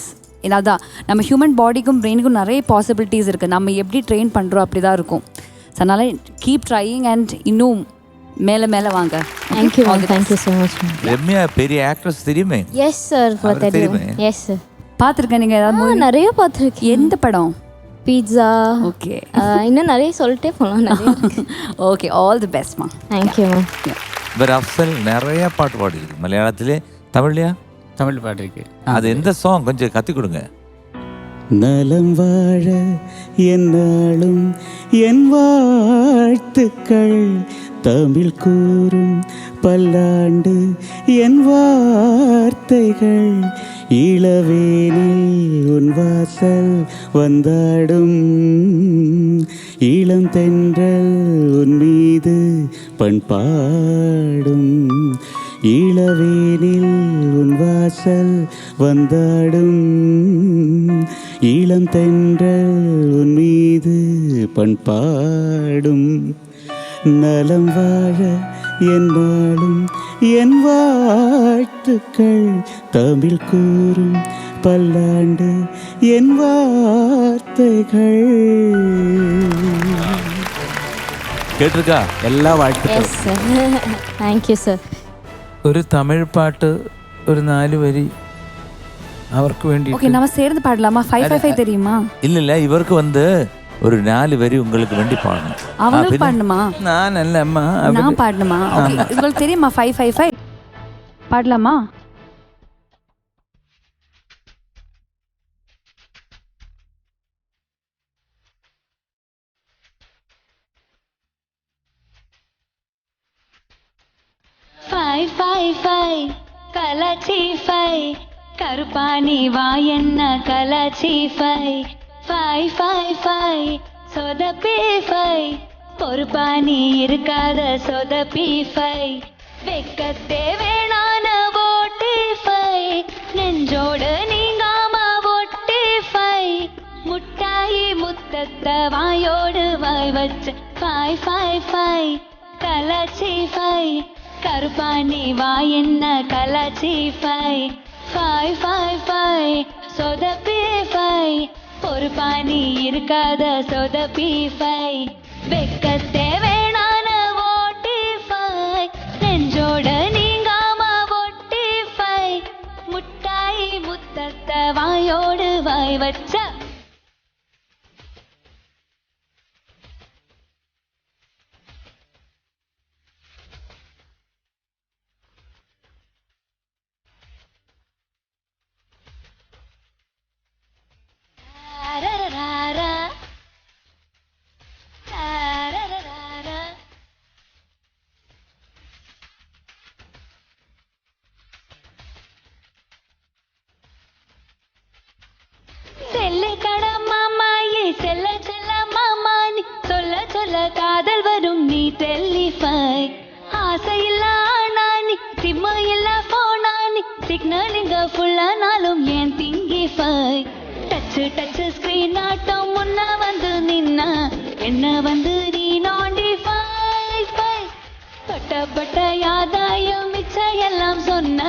ஏன்னாதான் நம்ம ஹியூமன் பாடிக்கும் பிரெயினுக்கும் நிறைய பாசிபிலிட்டிஸ் இருக்குது. நம்ம எப்படி ட்ரெயின் பண்ணுறோம் அப்படி தான் இருக்கும். ஸோ அதனால் கீப் ட்ரையிங் அண்ட் இன்னும் மேலே மேலே வாங்க. Thank you ma'am. Thank you so much ma'am. Ramya பெரிய ஆக்ட்ரஸ் தெரியுமே? எஸ் சார், தெரியும். Yes sir. பார்த்துருக்கேன். நீங்கள் ஏதாவது நிறைய பார்த்துருக்கேன். எந்த படம்? பீட்சா. ஓகே, இன்னும் நிறைய சொல்லிட்டே போகலாம். நிறைய. ஓகே, ஆல் தி பெஸ்ட் மா. Thank you ma'am. இவர் அஃசல் நிறைய பாட்டு பாடிருக்கு. மலையாளத்திலே, தமிழ்லையா? தமிழ் பாட்டிருக்கு. அது எந்த சாங் கொஞ்சம் கற்றுக் கொடுங்க. நலம் வாழ என்னாலும் என் வாழ்த்துக்கள், தமிழ் கூறும் பல்லாண்டு என் வார்த்தைகள், இளவேனில் உன் வாசல் வந்தாடும், இளம் தென்றல் உன் மீது பண்பாடும், இளவேனில் உன் வாசல் வந்தாடும், இளம் தென்றல் உன் மீது பண்பாடும், நலம் வாழ என்னாலும் என் வாழ்த்துக்கள், தமிழ் கூறும் பல்லாண்டு என் வார்த்தைகள். கேட்டிருக்கா? எல்லா வாழ்த்துக்കളും. Yes sir. Thank you sir. ഒരു തമിഴ് പാട്ട് ഒരു 4 വരി അവർക്ക് വേണ്ടി. ஓகே, நம்ம சேர்ந்து பாடலாமா? 555 தெரியுமா? இல்ல இவருக்கு வந்து ஒரு 4 வரி உங்களுக்கு வேண்டி பாடணும். அவங்களுக்கு பாடணுமா? நான் அல்ல அம்மா, நான் பாடணுமா? ஓகே, உங்களுக்கு தெரியுமா 555? பாடலாமா? கலாச்சி ஃபை கருப்பாணி வாயன்ன கலாச்சி ஃபை ஃபை ஃபை ஃபை சொதப்பி ஃபை பொறுப்பாணி இருக்காத சொதப்பி ஃபை வெக்கத்தே வேணான ஓட்டி ஃபை நெஞ்சோடு நீங்காம ஓட்டி ஃபை முட்டாயி முத்தத்த வாயோடு வாய் வச்சு ஃபை ஃபை ஃபை கலாச்சி ஃபை கருப்பாணி வாயன்ன கலாச்சி ஃபை ஃபை ஃபை ஃபை சொதப்பி ஃபை பொறுப்பாணி இருக்காத சொதப்பி ஃபை வெக்கத்தே வேணான ஓட்டி ஃபை நெஞ்சோட நீங்காம ஓட்டி ஃபை முட்டாய் முத்தத்த வாயோடு வாய் வச்ச ടെലിഫൈ ആസയില്ല ആണാനി സിമ്മയില്ല ഫോണാനി സിഗ്നലിംഗ ഫുള്ളാനാലും ஏன் திங்கிஃபை டச்சு ஸ்கிரீன் ஆட்டம் முன்ன வந்து நின்ன என்ன வந்து நீ நோண்டிஃபை தொட்டப்பட்ட யாதாயம் மிச்சம் எல்லாம் சொன்ன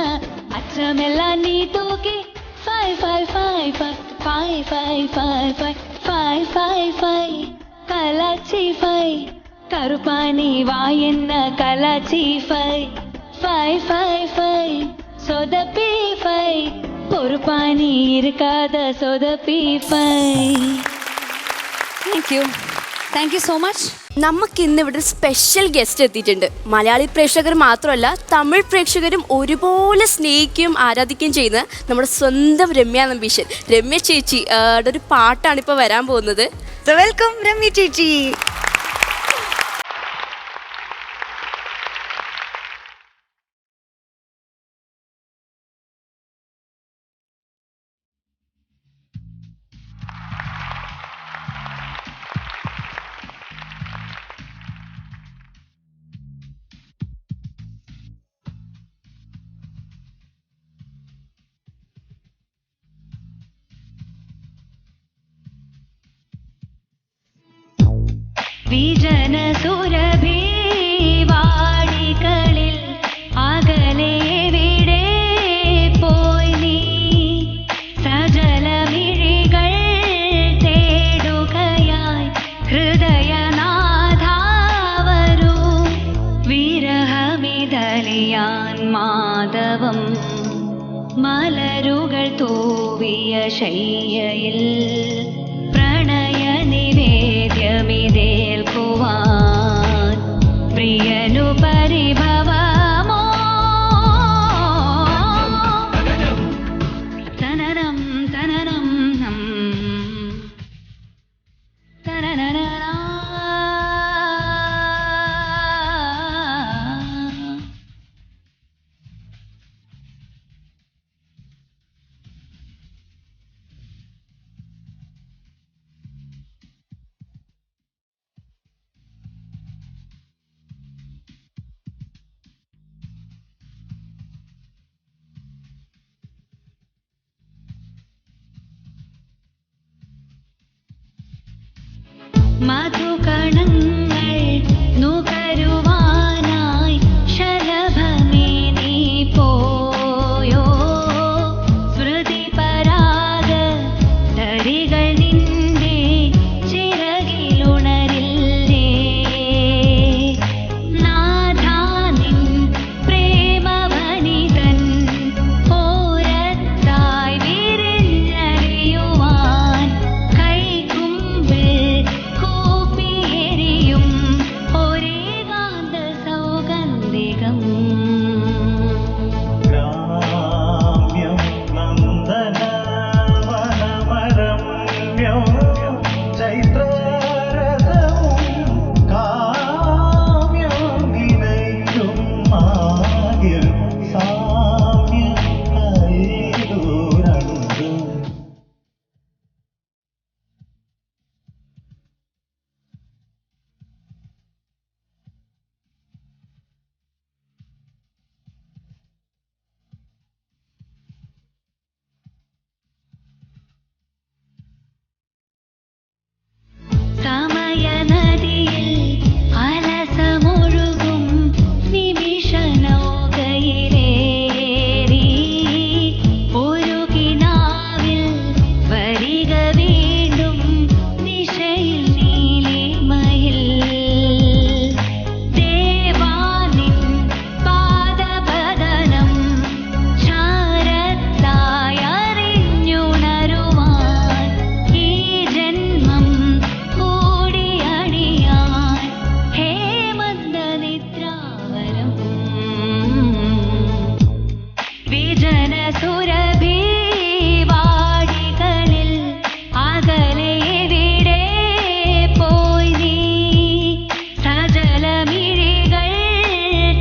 அச்சமெல்லாம் நீ தூக்கி 55555555555 கலாச்சிஃபை கருப்பாணி வாயென்ன கலாச்சிஃபை 555 சொதப்பிஃபை பொறுப்பாணி இருக்காத சொதப்பிஃபை. Thank you so much. നമുക്ക് ഇന്ന് ഇവിടെ ഒരു സ്പെഷ്യൽ ഗസ്റ്റ് എത്തിയിട്ടുണ്ട്. മലയാളി പ്രേക്ഷകർ മാത്രമല്ല തമിഴ് പ്രേക്ഷകരും ഒരുപോലെ സ്നേഹിക്കുകയും ആരാധിക്കുകയും ചെയ്യുന്ന നമ്മുടെ സ്വന്തം രമ്യ നമ്പീശൻ. രമ്യ ചേച്ചി ഒരു പാട്ടാണ് ഇപ്പോൾ വരാൻ പോകുന്നത്. വെൽക്കം രമ്യ ചേച്ചി. വിജന സുരഭി വാടികളിൽ അകലെ എവിടെ പോയി നീ സജലമിഴികൾ തേടുകയായി ഹൃദയനാഥ വരൂ വിരഹമിതലിയാൻ മാധവം മലരുകൾ തൂവിയ ശയ്യയിൽ പ്രണയ നിവേദ്യമിതേൽക്കുവാൻ പ്രിയനു പരിഭവമോ തനനം തനനം തനനന മധുകണങ്ങൾ നുകരുവാനായി ശലഭമേ നീ പോയോ സ്മൃതി പരാഗ തരികൾ നിന്റെ ചിറകിലുണരില്ലേ നാഥാ നിൻ പ്രേമവനിതൻ ഓരത്തായി വിരിഞ്ഞറിയുവാൻ കൈകുമ്പിൽ കൂപ്പിയെരിയും ഒരേകാന്ത സൗഗന്ധികം സമയനദിയിൽ അലസമൊഴുകും നിമിഷനൗകയിലേറി ഒരു കിനാവിൽ വരിക വീണ്ടും ദിശയിൽ നീലിമയിൽ ദേവാനിൻ പാദപതനം ചാരത്തായി അറിഞ്ഞുണരുവാൻ ഈ ജന്മം കൂടിയണിയാൻ ഹേമന്തനിദ്രാവരം വിജന സുരഭി വാടികളിൽ അകലെ എവിടെ പോയി നീ സജലമിഴികൾ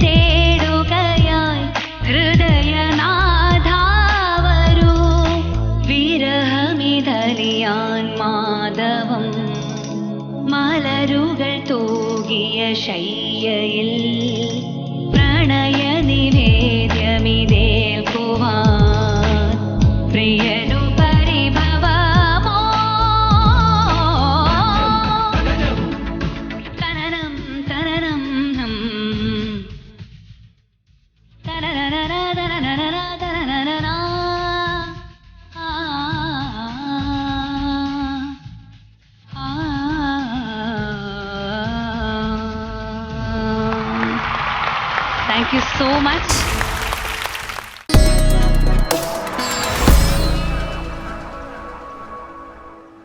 തേടുകയായി ഹൃദയനാഥ വരൂ വിരഹമിതലിയാൻ മാധവം മലരുകൾ തൂകി സ്വർഗീയ ശയ്യയിൽ പ്രണയ നിവേദ്യമിതേൽക്കുവാൻ പ്രിയനു പരിഭവമോ തനനം തനനം Thank you so much.